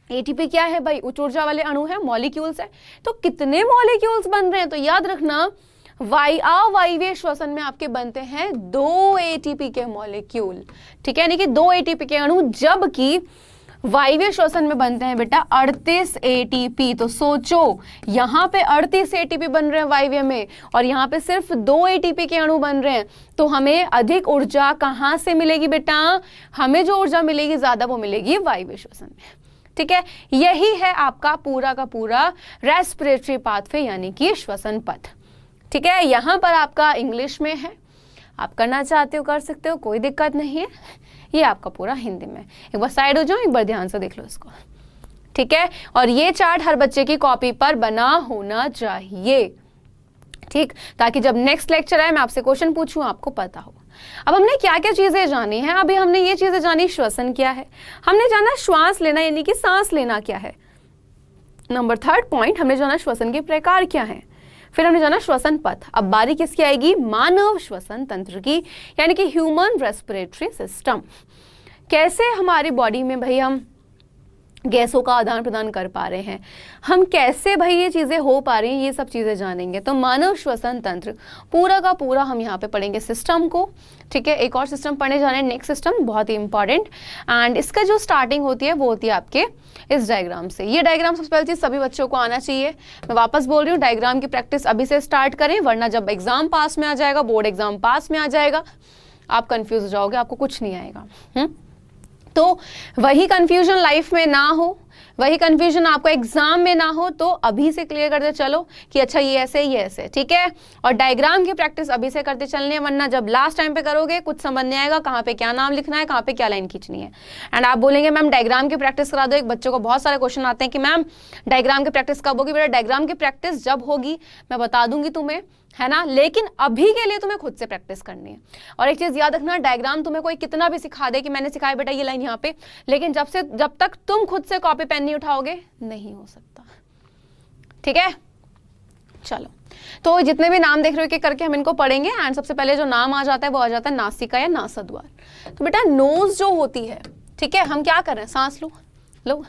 एटीपी क्या है भाई? उच्च ऊर्जा वाले अणु है, मॉलिक्यूल्स है। तो कितने मॉलिक्यूल्स बन रहे हैं? तो याद रखना अवायवीय श्वसन में आपके बनते हैं 2 एटीपी के मॉलिक्यूल, ठीक है, यानी कि 2 एटीपी के अणु, जबकि वायवीय श्वसन में बनते हैं बेटा 38 एटीपी। तो सोचो यहाँ पे 38 एटीपी बन रहे हैं वायवीय में और यहाँ पे सिर्फ 2 एटीपी के अणु बन रहे हैं, तो हमें अधिक ऊर्जा कहाँ से मिलेगी बेटा? हमें जो ऊर्जा मिलेगी ज्यादा वो मिलेगी वायवीय श्वसन में, ठीक है। यही है आपका पूरा का पूरा रेस्पिरेटरी पाथवे, यानी कि श्वसन पथ, ठीक है। यहाँ पर आपका इंग्लिश में है, आप करना चाहते हो कर सकते हो, कोई दिक्कत नहीं है। ये आपका पूरा हिंदी में। एक बार साइड हो जाओ, एक बार ध्यान से देख लो इसको, ठीक है। और ये चार्ट हर बच्चे की कॉपी पर बना होना चाहिए, ठीक, ताकि जब नेक्स्ट लेक्चर आए मैं आपसे क्वेश्चन पूछूं आपको पता हो। अब हमने क्या क्या चीजें जानी है? अभी हमने ये चीजें जानी, श्वसन क्या है, हमने जाना श्वास लेना यानी कि सांस लेना क्या है। नंबर 3 पॉइंट हमने जाना श्वसन के प्रकार क्या है, फिर हमने जाना श्वसन पथ। अब बारी किसकी आएगी? मानव श्वसन तंत्र की, यानी कि ह्यूमन रेस्पिरेटरी सिस्टम। कैसे हमारी बॉडी में भाई हम गैसों का आदान प्रदान कर पा रहे हैं, हम कैसे भाई ये चीज़ें हो पा रही हैं, ये सब चीज़ें जानेंगे। तो मानव श्वसन तंत्र पूरा का पूरा हम यहाँ पे पढ़ेंगे सिस्टम को, ठीक है। एक और सिस्टम पढ़ने जा रहे हैं, नेक्स्ट सिस्टम, बहुत ही इंपॉर्टेंट। एंड इसका जो स्टार्टिंग होती है वो होती है आपके इस डायग्राम से। ये डायग्राम सबसे पहली चीज़ सभी बच्चों को आना चाहिए। मैं वापस बोल रही हूँ, डायग्राम की प्रैक्टिस अभी से स्टार्ट करें, वरना जब एग्जाम पास में आ जाएगा, बोर्ड एग्जाम पास में आ जाएगा, आप कंफ्यूज हो जाओगे, आपको कुछ नहीं आएगा। तो वही कंफ्यूजन लाइफ में ना हो, वही कंफ्यूजन आपको एग्जाम में ना हो, तो अभी से क्लियर करते चलो कि अच्छा ये ऐसे ये ऐसे, ठीक है। और डायग्राम की प्रैक्टिस अभी से करते चलने, वरना जब लास्ट टाइम पे करोगे कुछ समझ नहीं आएगा, कहाँ पे क्या नाम लिखना है, कहाँ पे क्या लाइन खींचनी है। एंड आप बोलेंगे मैम डायग्राम की प्रैक्टिस करा दो। एक बच्चों को बहुत सारे क्वेश्चन आते हैं कि मैम डायग्राम की प्रैक्टिस कब होगी? बेटा डायग्राम की प्रैक्टिस जब होगी मैं बता दूंगी तुम्हें, है ना, लेकिन अभी के लिए तुम्हें खुद से प्रैक्टिस करनी है। और एक चीज याद रखना, डायग्राम तुम्हें कोई कितना भी सिखा दे कि मैंने सिखाया बेटा ये लाइन यहाँ पे, लेकिन जब तक तुम खुद से कॉपी पेन नहीं उठाओगे नहीं हो सकता। ठीक है, चलो तो जितने भी नाम देख रहे हो कि करके हम इनको पढ़ेंगे। एंड सबसे पहले जो नाम आ जाता है वो आ जाता है नासिका या नासाद्वार। तो बेटा नोज जो होती है, ठीक है, हम क्या कर रहे हैं, सांस लो लो।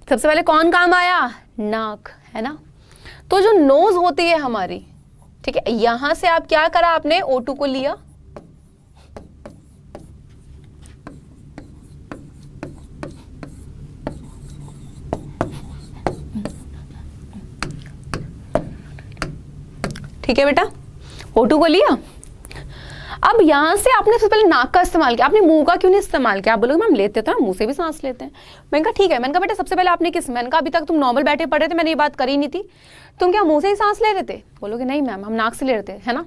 सबसे पहले कौन काम आया, नाक, है ना। तो जो नोज होती है हमारी, ठीक है, यहां से आप क्या करा, आपने O2 को लिया, ठीक है बेटा, O2 को लिया। अब यहां से आपने सबसे पहले नाक का इस्तेमाल किया, आपने मुंह का क्यों नहीं इस्तेमाल किया। आप बोलोगे मैम लेते तो मुंह से भी सांस लेते हैं। मैंने कहा ठीक है, मैंने कहा बेटा सबसे पहले आपने किस, मैंने कहा अभी तक तुम नॉर्मल बैठे पढ़ रहे थे, मैंने ये बात करी नहीं थी, तुम क्या मुंह से ही सांस ले रहे थे। बोलोगे नहीं मैम हम नाक से ले रहे थे, है ना।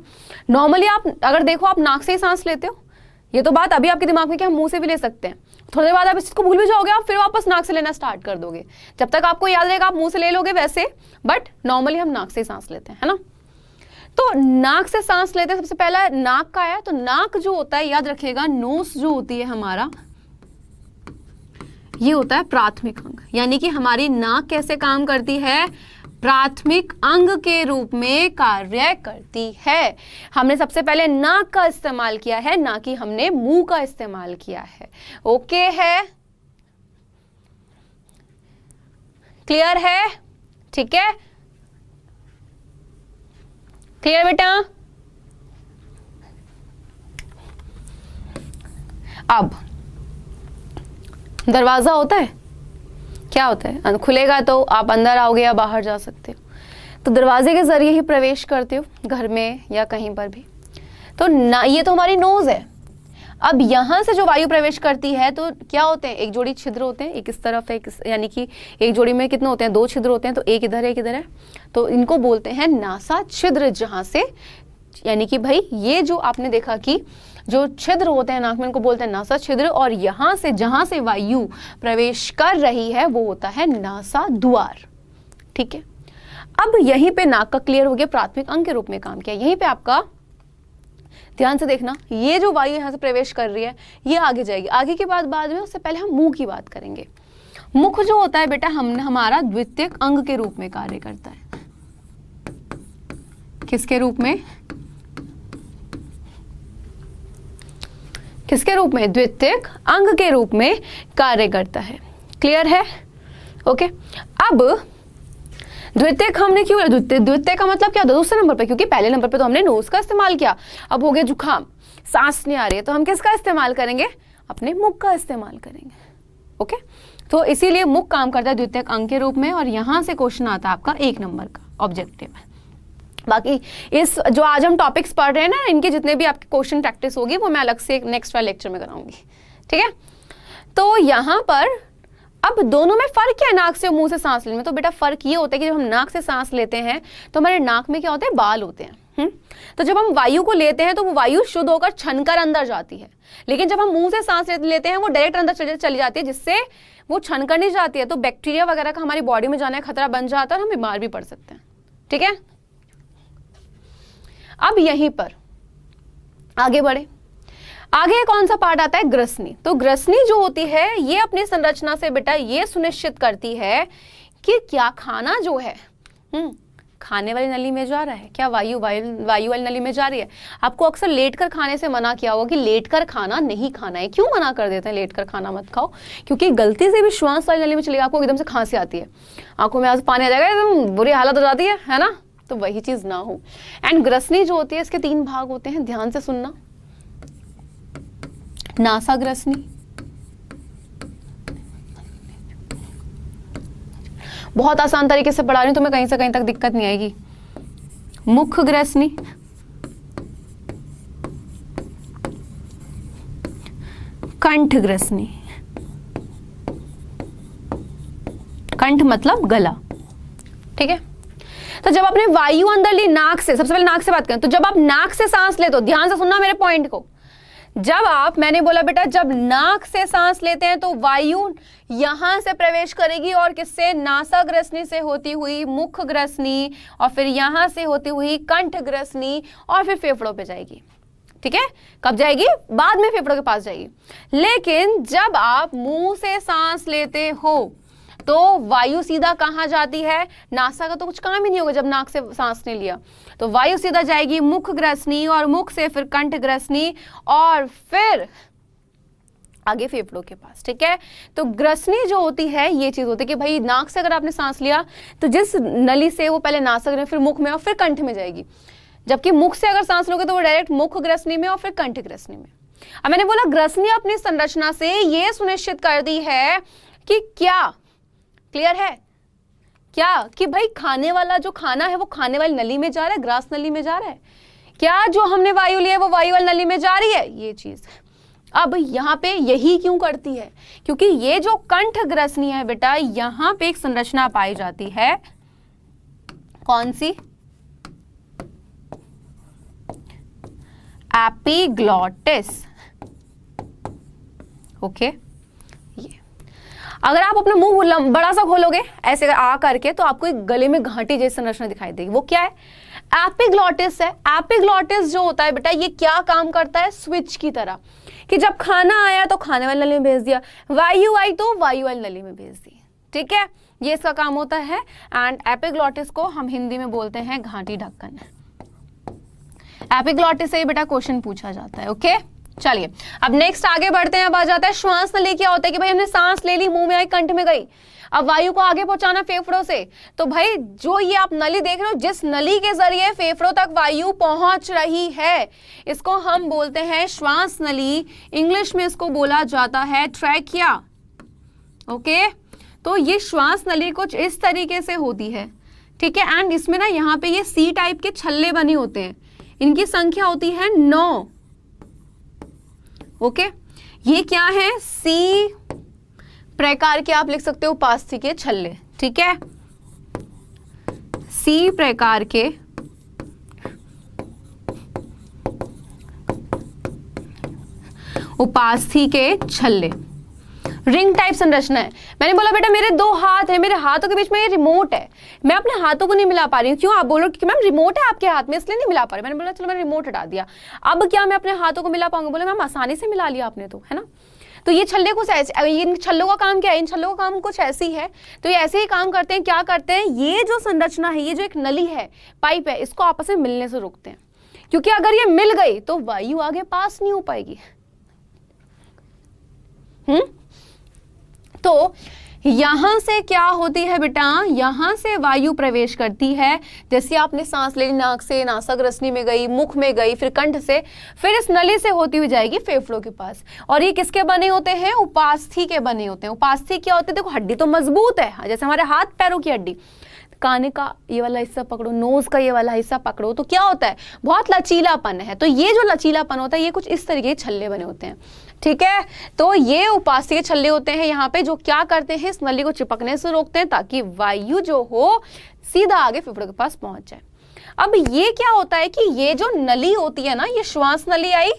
नॉर्मली आप अगर देखो आप नाक से ही सांस लेते हो, ये तो बात अभी आपके दिमाग में कि हम मुंह से भी ले सकते हैं। थोड़ी देर बाद आप इसको भूल भी जाओगे, आप फिर वापस नाक से लेना स्टार्ट कर दोगे। जब तक आपको याद रहेगा आप मुंह से ले लोगे वैसे, बट नॉर्मली हम नाक से ही सांस लेते हैं, है ना। तो नाक से सांस लेते हैं, सबसे पहला नाक का आया। तो नाक जो होता है याद रखिएगा, नोस जो होती है हमारा, ये होता है प्राथमिक अंग। यानी कि हमारी नाक कैसे काम करती है, प्राथमिक अंग के रूप में कार्य करती है। हमने सबसे पहले नाक का इस्तेमाल किया है, ना कि हमने मुंह का इस्तेमाल किया है। ओके है, क्लियर है, ठीक है, क्लियर बेटा। अब दरवाजा होता है, क्या होता है, खुलेगा तो आप अंदर आओगे या बाहर जा सकते हो। तो दरवाजे के जरिए ही प्रवेश करते हो घर में या कहीं पर भी। तो ना, ये तो हमारी नोज है। अब यहां से जो वायु प्रवेश करती है तो क्या होते हैं, एक जोड़ी छिद्र होते हैं, एक इस तरफ है, यानी कि एक जोड़ी में कितने होते हैं, 2 छिद्र होते हैं। तो एक इधर है एक इधर है, तो इनको बोलते हैं नासा छिद्र। जहां से, यानी कि भाई ये जो आपने देखा कि जो छिद्र होते हैं नाक में, इनको बोलते हैं नासा छिद्र। और यहां से जहां से वायु प्रवेश कर रही है वो होता है नासा द्वार। ठीक है, अब यहीं पे नाक का क्लियर हो गया, प्राथमिक अंग के रूप में काम किया। यहीं पे आपका ध्यान से देखना, ये जो वायु यहाँ से प्रवेश कर रही है ये आगे जाएगी, आगे की बात बाद में, उससे पहले हम मुंह की बात करेंगे। मुख जो होता है बेटा हमारा द्वितीयक अंग के रूप में कार्य करता है। किसके रूप में, किसके रूप में, द्वितीयक अंग के रूप में कार्य करता है। क्लियर है, ओके। अब द्वितीयक हमने क्यों, द्वितीय का मतलब क्या, दूसरे नंबर पे, क्योंकि पहले नंबर पे तो हमने नोज का इस्तेमाल किया। अब हो गया जुकाम, सांस नहीं आ रही है, तो हम किसका इस्तेमाल करेंगे, अपने मुख का इस्तेमाल करेंगे। ओके, तो इसीलिए मुख काम करता है द्वितीयक अंग के रूप में। और यहां से क्वेश्चन आता है आपका 1 नंबर का ऑब्जेक्टिव है। बाकी इस जो आज हम टॉपिक्स पढ़ रहे हैं ना, इनके जितने भी आपकी क्वेश्चन प्रैक्टिस होगी वो मैं अलग से नेक्स्ट वाले लेक्चर में कराऊंगी। ठीक है, तो यहाँ पर अब दोनों में फर्क क्या है, नाक से और मुंह से सांस लेने में। तो बेटा फर्क ये होता है कि जब हम नाक से सांस लेते हैं तो हमारे नाक में क्या होते हैं, बाल होते हैं। तो जब हम वायु को लेते हैं तो वो वायु शुद्ध होकर छनकर अंदर जाती है। लेकिन जब हम मुंह से सांस लेते हैं वो डायरेक्ट अंदर चली जाती है, जिससे वो छनकर नहीं जाती है। तो बैक्टीरिया वगैरह का हमारी बॉडी में जाने का खतरा बन जाता है और हम बीमार भी पड़ सकते हैं। ठीक है, अब यहीं पर आगे बढ़े, आगे कौन सा पार्ट आता है, ग्रसनी। तो ग्रसनी जो होती है ये अपनी संरचना से बेटा ये सुनिश्चित करती है कि क्या खाना जो है खाने वाली नली में जा रहा है, क्या वायु वाली नली में जा रही है। आपको अक्सर लेटकर खाने से मना किया होगा कि लेटकर खाना नहीं खाना है। क्यों मना कर देते हैं, लेटकर खाना मत खाओ, क्योंकि गलती से भी श्वास वाली नली में चलेगा आपको एकदम से खांसी आती है, आंखों में पानी आ जाएगा, एकदम बुरी हालत हो जाती है ना। तो वही चीज ना हो। एंड ग्रसनी जो होती है इसके 3 भाग होते हैं, ध्यान से सुनना। नासा ग्रसनी, बहुत आसान तरीके से पढ़ा रही हूं, तुम्हें कहीं से कहीं तक दिक्कत नहीं आएगी। मुख ग्रसनी, कंठ ग्रसनी, कंठ मतलब गला। ठीक है, तो जब आपने वायु अंदर ली नाक से, सबसे पहले नाक से बात करें, तो जब आप नाक से सांस ले, तो ध्यान से सुनना मेरे पॉइंट को, जब आप, मैंने बोला बेटा जब नाक से सांस लेते हैं तो वायु यहां से प्रवेश करेगी और किससे, नासा ग्रसनी से होती हुई मुख ग्रसनी, और फिर यहां से होती हुई कंठ ग्रसनी, और फिर फेफड़ों पे जाएगी। ठीक है, कब जाएगी, बाद में फेफड़ों के पास जाएगी। लेकिन जब आप मुंह से सांस लेते हो तो वायु सीधा कहां जाती है, नासा का तो कुछ काम ही नहीं होगा जब नाक से सांस नहीं लिया, तो वायु सीधा जाएगी मुख ग्रसनी, और मुख से फिर कंठ ग्रसनी, और फिर आगे फेफड़ों के पास। ठीक है, तो ग्रसनी जो होती है ये चीज होती है कि भाई नाक से अगर आपने सांस लिया तो जिस नली से वो पहले नासक में, फिर मुख में, और फिर कंठ में जाएगी। जबकि मुख से अगर सांस लोगे तो वो डायरेक्ट मुख ग्रसनी में और फिर कंठ ग्रसनी में। अब मैंने बोला ग्रसनी अपनी संरचना से ये सुनिश्चित करती है कि क्या, क्लियर है क्या, कि भाई खाने वाला जो खाना है वो खाने वाली नली में जा रहा है, ग्रास नली में जा रहा है, क्या जो हमने वायु लिया है वो वायु वाली नली में जा रही है, ये चीज। अब यहाँ पे यही क्यों करती है, क्योंकि ये जो कंठ ग्रसनी है बेटा, यहां पे एक संरचना पाई जाती है, कौन सी, एपिग्लॉटिस। ओके, ये अगर आप अपना मुंह बड़ा सा खोलोगे ऐसे आ करके तो आपको एक गले में घाटी जैसी संरचना दिखाई देगी। वो क्या है, एपिग्लॉटिस है। एपिग्लॉटिस जो होता है बेटा, ये क्या काम करता है, स्विच की तरह, कि जब खाना आया तो खाने वाली नली में भेज दिया, वायु आई तो वायु वाली नली में भेज दी। ठीक है, ये इसका काम होता है। एंड एपिग्लॉटिस को हम हिंदी में बोलते हैं घाटी ढक्कन। एपिग्लॉटिस से बेटा क्वेश्चन पूछा जाता है। ओके, चलिए अब नेक्स्ट आगे बढ़ते हैं। अब आ जाता है श्वास नली। क्या होता है कि भाई हमने सांस ले ली, मुंह में आई, कंठ में गई, अब वायु को आगे पहुंचाना फेफड़ों से। तो भाई जो ये आप नली देख रहे हो, जिस नली के जरिए फेफड़ों तक वायु पहुंच रही है, इसको हम बोलते हैं श्वास नली। इंग्लिश में इसको बोला जाता है ट्रैकिया। ओके, तो ये श्वास नली कुछ इस तरीके से होती है। ठीक है, एंड इसमें ना यहाँ पे ये सी टाइप के छल्ले बने होते हैं, इनकी संख्या होती है 9। ओके, ये क्या है, सी प्रकार के आप लिख सकते हो उपास्थि के छल्ले। ठीक है, सी प्रकार के उपास्थि के छल्ले, रिंग टाइप संरचना है। मैंने बोला बेटा मेरे 2 हाथ है, मेरे हाथों के बीच में ये रिमोट है, मैं अपने हाथों को नहीं मिला पा रही हूँ। क्यों, आप बोलो कि मैम रिमोट है आपके हाथ में इसलिए नहीं मिला पा रही। मैंने बोला चलो मैंने रिमोट हटा दिया, अब क्या मैं अपने हाथों को मिला पाऊंगा। बोले मैम आसानी से मिला लिया आपने तो, है ना। तो ये छल्ले कुछ ऐसे, इन छल्लों का काम क्या है, इन छल्लों का काम कुछ ऐसी है। तो ये ऐसे ही काम करते हैं। क्या करते हैं, ये जो संरचना है, ये जो एक नली है, पाइप है, इसको आपस में मिलने से रोकते हैं, क्योंकि अगर ये मिल गई तो वायु आगे पास नहीं हो पाएगी। तो यहां से क्या होती है बेटा, यहां से वायु प्रवेश करती है। जैसे आपने सांस ले ली, नाक से नासा ग्रसनी में गई, मुख में गई, फिर कंठ से, फिर इस नली से होती हुई जाएगी फेफड़ों के पास। और ये किसके बने होते हैं, उपास्थि के बने होते हैं। उपास्थि क्या होते हैं, देखो हड्डी तो मजबूत है, जैसे हमारे हाथ पैरों की हड्डी, कान का ये वाला हिस्सा पकड़ो, नोज का ये वाला हिस्सा पकड़ो, तो क्या होता है, बहुत लचीलापन है। तो ये जो लचीलापन होता है, ये कुछ इस तरीके के छल्ले बने होते हैं। ठीक है, तो ये उपास्थि के छल्ले होते हैं यहाँ पे, जो क्या करते हैं, इस नली को चिपकने से रोकते हैं ताकि वायु जो हो सीधा आगे फेफड़ों के पास पहुंच जाए। अब ये क्या होता है कि ये जो नली होती है ना, ये श्वास नली आई,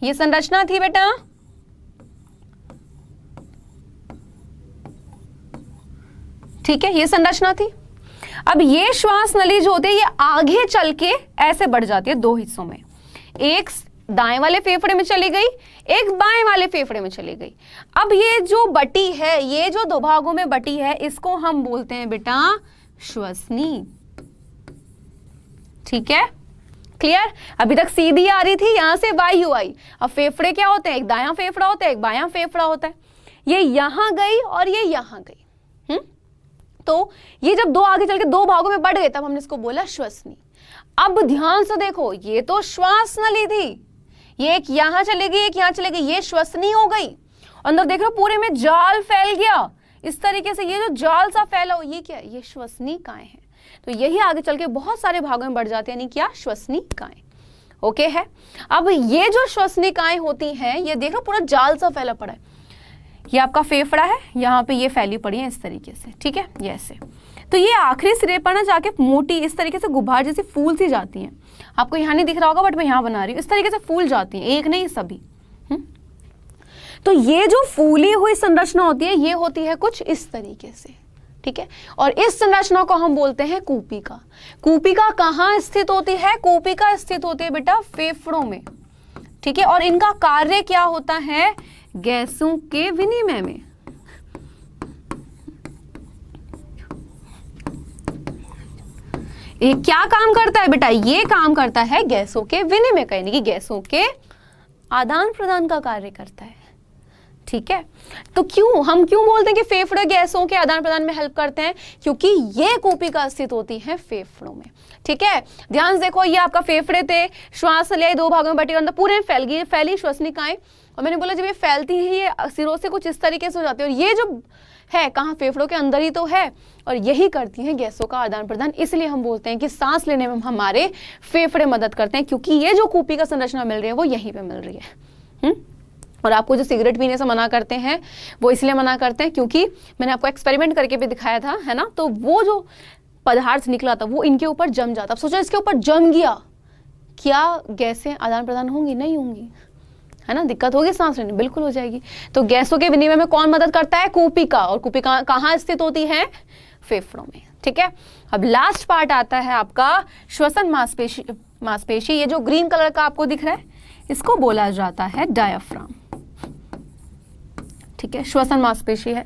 ये संरचना थी बेटा, ठीक है, ये संरचना थी। अब ये श्वास नली जो होती है, ये आगे चल के ऐसे बढ़ जाती है 2 हिस्सों में, एक दाएं वाले फेफड़े में चली गई, एक बाएं वाले फेफड़े में चली गई। अब ये जो बटी है, ये जो 2 भागों में बटी है, इसको हम बोलते हैं बेटा श्वसनी। ठीक है, क्लियर। अभी तक सीधी आ रही थी, यहां से वायु आई। अब फेफड़े क्या होते हैं, एक दायां फेफड़ा होता है, एक बायां फेफड़ा होता है। ये यहां गई और ये यहां गई। तो ये जब 2 आगे चल के 2 भागों में बढ़ गए, तब हमने इसको बोला श्वसनी। अब ध्यान से देखो, ये तो श्वास नली थी, ये एक यहां चलेगी, एक यहां चलेगी, ये श्वसनी हो गई। अंदर देख रहे हो पूरे में जाल फैल गया इस तरीके से, ये जो जाल सा फैला हो, ये क्या है, ये श्वसनिकाएं हैं। तो यही आगे चल के बहुत सारे भागों में बढ़ जाते हैं, यानी क्या, श्वसनिकाएं। ओके है। अब ये जो श्वसनिकाएं होती हैं, ये देखो पूरा जाल सा फैला पड़ा है, ये आपका फेफड़ा है, यहाँ पे ये फैली पड़ी है इस तरीके से, ठीक है, ये ऐसे। तो ये आखिरी सिरे पर ना जाके मोटी इस तरीके से गुब्बार जैसी फूल सी जाती हैं। आपको यहाँ नहीं दिख रहा होगा बट मैं यहाँ बना रही हूँ, इस तरीके से फूल जाती हैं, एक नहीं सभी। तो ये जो फूली हुई संरचना होती है ये होती है कुछ इस तरीके से, ठीक है। और इस संरचना को हम बोलते हैं कूपिका। कूपिका कहाँ स्थित होती है? कूपिका स्थित होती है बेटा फेफड़ों में, ठीक है। और इनका कार्य क्या होता है? गैसों के विनिमय में। ये क्या काम करता है बेटा? ये काम करता है गैसों के विनिमय का, यानी कि गैसों के आदान प्रदान का कार्य करता है, ठीक है। तो हम क्यों बोलते हैं कि फेफड़े गैसों के आदान प्रदान में हेल्प करते हैं? क्योंकि ये कूपिका स्थित होती है फेफड़ों में, ठीक है। ध्यान से देखो, ये आपका फेफड़े थे, श्वास लिया, 2 भागों में बटी, अंदर पूरे में फैल गई, फैली श्वसनिकाएं। और मैंने बोला जब ये फैलती हैं ये सिरों से कुछ इस तरीके से हो जाती है, और ये जो है कहाँ? फेफड़ों के अंदर ही तो है, और यही करती हैं गैसों का आदान प्रदान। इसलिए हम बोलते हैं कि सांस लेने में हमारे फेफड़े मदद करते हैं, क्योंकि ये जो कूपिका संरचना मिल रही है वो यहीं पे मिल रही है। और आपको जो सिगरेट पीने से मना करते हैं वो इसलिए मना करते हैं क्योंकि मैंने आपको एक्सपेरिमेंट करके भी दिखाया था, है ना। तो वो जो पदार्थ निकला था वो इनके ऊपर जम जाता। अब सोचो इसके ऊपर जम गया, क्या गैसें आदान प्रदान होंगी? नहीं होंगी, है ना। दिक्कत होगी सांस लेने, बिल्कुल हो जाएगी। तो गैसों के विनिमय में कौन मदद करता है? कूपिका। और कूपिका कहाँ स्थित होती है? फेफड़ों में, ठीक है। अब लास्ट पार्ट आता है आपका श्वसन मांसपेशी। ये जो ग्रीन कलर का आपको दिख रहा है इसको बोला जाता है डायाफ्राम, ठीक है। श्वसन मांसपेशी है।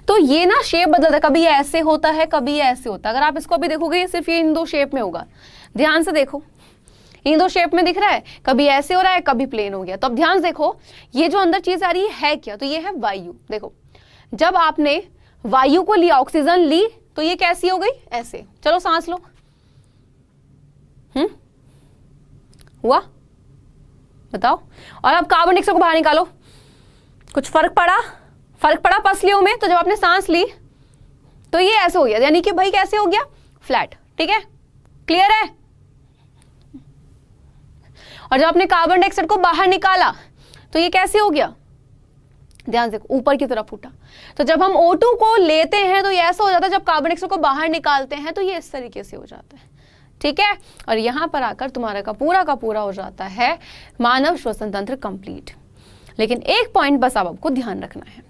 तो ये ना शेप बदलता है, कभी ऐसे होता है कभी ऐसे होता है। अगर आप इसको भी देखोगे ये सिर्फ ये इन 2 शेप में होगा। ध्यान से देखो, इन 2 शेप में दिख रहा है, कभी ऐसे हो रहा है कभी प्लेन हो गया। तो अब ध्यान से देखो, ये जो अंदर चीज आ रही है क्या? तो ये है वायु। देखो, जब आपने वायु को लिया, ऑक्सीजन ली, तो ये कैसी हो गई? ऐसे। चलो सांस लो। हुआ? बताओ। और अब कार्बन डाइऑक्साइड को बाहर निकालो, कुछ फर्क पड़ा पसलियों में? तो जब आपने सांस ली तो ये ऐसे हो गया, यानी कि भाई कैसे हो गया? फ्लैट, ठीक है, क्लियर है। और जब आपने कार्बन डाइऑक्साइड को बाहर निकाला तो ये कैसे हो गया? ध्यान से, ऊपर की तरफ उठा। तो जब हम O2 को लेते हैं तो ये ऐसा हो जाता है, जब कार्बन डाइऑक्साइड को बाहर निकालते हैं तो ये इस तरीके से हो जाता है, ठीक है। और यहां पर आकर तुम्हारा का पूरा हो जाता है मानव श्वसन तंत्र कंप्लीट। लेकिन एक पॉइंट बस आपको ध्यान रखना है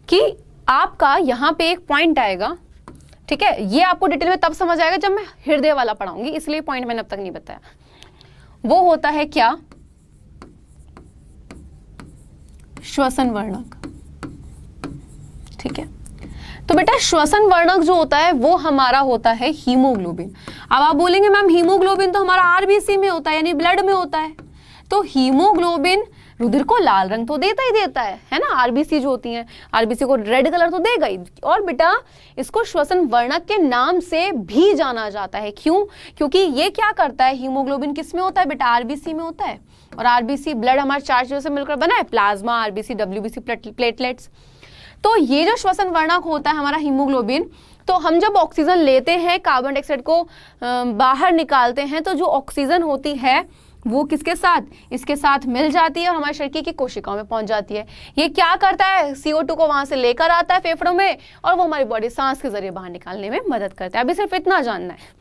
कि आपका यहाँ पे एक पॉइंट आएगा, ठीक है। ये आपको डिटेल में तब समझ आएगा जब मैं हृदय वाला पढ़ाऊंगी, इसलिए पॉइंट मैंने अब तक नहीं बताया। वो होता है क्या? श्वसन वर्णक, ठीक है। तो बेटा श्वसन वर्णक जो होता है वो हमारा होता है हीमोग्लोबिन। अब आप बोलेंगे मैम हीमोग्लोबिन तो हमारा आरबीसी में होता है, यानी ब्लड में होता है। तो हीमोग्लोबिन रुधिर को लाल रंग तो देता ही देता है ना। आरबीसी जो होती हैं, आरबीसी को रेड कलर तो देगा ही। और बेटा इसको श्वसन वर्णक के नाम से भी जाना जाता है। क्यों? क्योंकि ये क्या करता है? हीमोग्लोबिन किस में होता है बेटा? आरबीसी में होता है। और आरबीसी ब्लड हमारे 4 चीजों से मिलकर बना है, प्लाज्मा, आरबीसी, डब्ल्यूबीसी, प्लेटलेट्स। तो ये जो श्वसन वर्णक होता है हमारा हीमोग्लोबिन, तो हम जब ऑक्सीजन लेते हैं, कार्बन डाइऑक्साइड को बाहर निकालते हैं, तो जो ऑक्सीजन होती है वो किसके साथ? इसके साथ मिल जाती है और हमारे शरीर की कोशिकाओं में पहुंच जाती है। ये क्या करता है? CO2 को वहां से लेकर आता है फेफड़ों में, और वो हमारी बॉडी सांस के जरिए बाहर निकालने में मदद करता है। अभी सिर्फ इतना जानना है,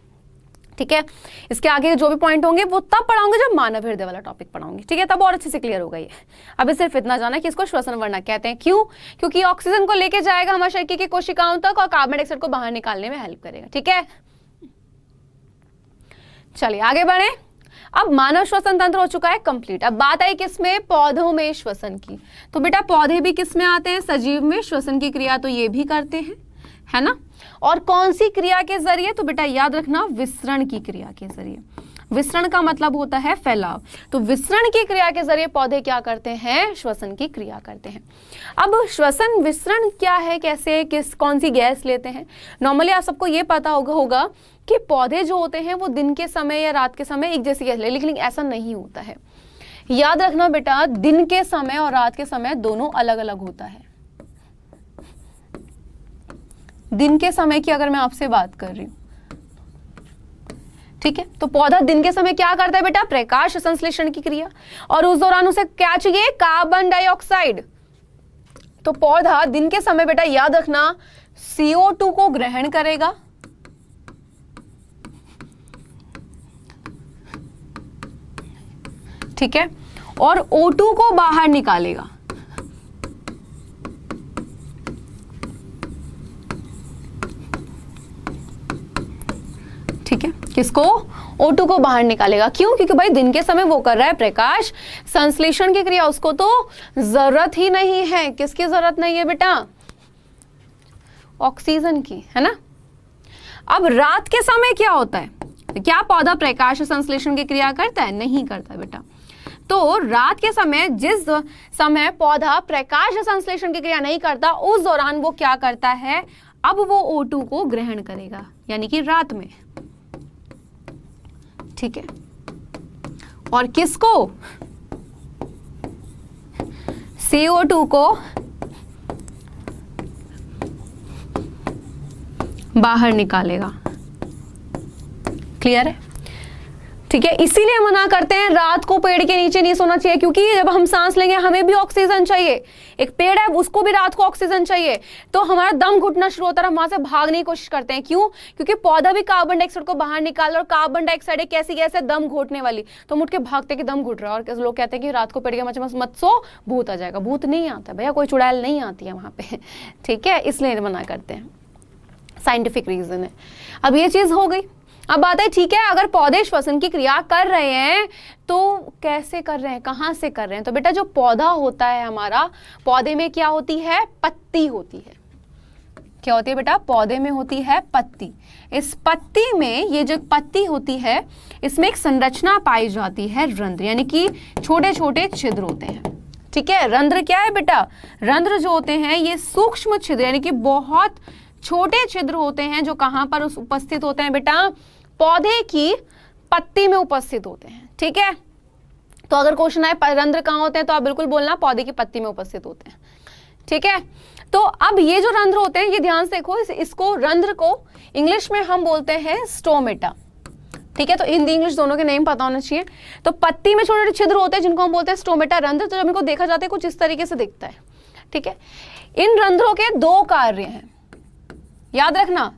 ठीक है। इसके आगे जो भी पॉइंट होंगे वो तब पढ़ाऊंगे जब मानव हृदय वाला टॉपिक पढ़ाऊंगी, ठीक है, तब और अच्छे से क्लियर होगा ये। अभी सिर्फ इतना जाना है कि इसको श्वसन वर्णक कहते हैं। क्यों? क्योंकि ऑक्सीजन को लेके जाएगा हमारे शरीर की कोशिकाओं तक और कार्बन डाइऑक्साइड को बाहर निकालने में हेल्प करेगा, ठीक है। चलिए आगे बढ़े। अब मानव श्वसन तंत्र हो चुका है कंप्लीट। अब बात आई किसमें? पौधों में श्वसन की। तो बेटा पौधे भी किस में आते हैं? सजीव में। श्वसन की क्रिया तो ये भी करते हैं, है ना। और कौन सी क्रिया के जरिए? तो बेटा याद रखना, विसरण की क्रिया के जरिए। विसरण का मतलब होता है फैलाव। तो विसरण की क्रिया के जरिए पौधे क्या करते हैं? श्वसन की क्रिया करते हैं। अब श्वसन विसरण क्या है, कैसे, कौन सी गैस लेते हैं? नॉर्मली आप सबको ये पता होगा कि पौधे जो होते हैं वो दिन के समय या रात के समय एक जैसी गैस ले, लेकिन ऐसा नहीं होता है। याद रखना बेटा, दिन के समय और रात के समय दोनों अलग अलग होता है। दिन के समय की अगर मैं आपसे बात कर रही हूं, ठीक है, तो पौधा दिन के समय क्या करता है बेटा? प्रकाश संश्लेषण की क्रिया। और उस दौरान उसे क्या चाहिए? Carbon dioxide. तो पौधा दिन के समय बेटा याद रखना CO2 को ग्रहण करेगा, ठीक है, और O2 को बाहर निकालेगा। ठीक है, किसको? O2 को बाहर निकालेगा। क्यों? क्योंकि भाई दिन के समय वो कर रहा है प्रकाश संश्लेषण की क्रिया, उसको तो जरूरत ही नहीं है। किसकी जरूरत नहीं है बेटा? ऑक्सीजन की, है ना। अब रात के समय क्या होता है? क्या पौधा प्रकाश संश्लेषण की क्रिया करता है? नहीं करता बेटा। तो रात के समय जिस समय पौधा प्रकाश संश्लेषण की क्रिया नहीं करता, उस दौरान वो क्या करता है? अब वो O2 को ग्रहण करेगा, यानी कि रात में, ठीक है। और किसको? CO2 को बाहर निकालेगा। क्लियर है? ठीक है, इसीलिए मना करते हैं रात को पेड़ के नीचे नहीं सोना चाहिए, क्योंकि जब हम सांस लेंगे हमें भी ऑक्सीजन चाहिए। एक पेड़ है उसको भी रात को ऑक्सीजन चाहिए, तो हमारा दम घुटना शुरू होता है, हम वहां से भागने की कोशिश करते हैं। क्यों? क्योंकि पौधा भी कार्बन डाइऑक्साइड को बाहर निकाल रहा है, और कार्बन डाइऑक्साइड एक ऐसी गैस है दम घोटने वाली, तो हम उठ के भागते कि दम घुट रहा है। और लोग कहते हैं कि रात को पेड़ के नीचे मत सो, भूत आ जाएगा। भूत नहीं आता भैया, कोई चुड़ैल नहीं आती है वहां पे, ठीक है, इसलिए मना करते हैं, साइंटिफिक रीजन है। अब ये चीज हो गई। अब बात है, ठीक है, अगर पौधे श्वसन की क्रिया कर रहे हैं तो कैसे कर रहे हैं, कहाँ से कर रहे हैं? तो बेटा जो पौधा होता है हमारा, पौधे में क्या होती है? पत्ती होती है। क्या होती है बेटा? पौधे में होती है पत्ती। इस पत्ती में, ये जो पत्ती होती है, इसमें एक संरचना पाई जाती है रंध्र, यानी कि छोटे छोटे छिद्र होते हैं। ठीक है, रंध्र क्या है बेटा? रंध्र जो होते हैं ये सूक्ष्म छिद्र, यानी कि बहुत छोटे छिद्र होते हैं, जो कहां पर उपस्थित होते हैं बेटा? पौधे की पत्ती में उपस्थित होते हैं। ठीक है, तो अगर क्वेश्चन आए रंध्र कहां होते हैं, तो आप बिल्कुल बोलना पौधे की पत्ती में उपस्थित होते हैं। ठीक है, तो अब ये जो रंध्र होते हैं, ये ध्यान से देखो, इसको रंध्र को इंग्लिश में हम बोलते हैं स्टोमेटा। ठीक है, तो हिंदी इंग्लिश दोनों के नेम पता होना चाहिए। तो पत्ती में छोटे छोटे छिद्र होते हैं जिनको हम बोलते हैं स्टोमेटा रंध्र। तो जब इनको देखा जाता है कुछ इस तरीके से दिखता है। ठीक है, इन रंध्रों के दो कार्य हैं, याद रखना,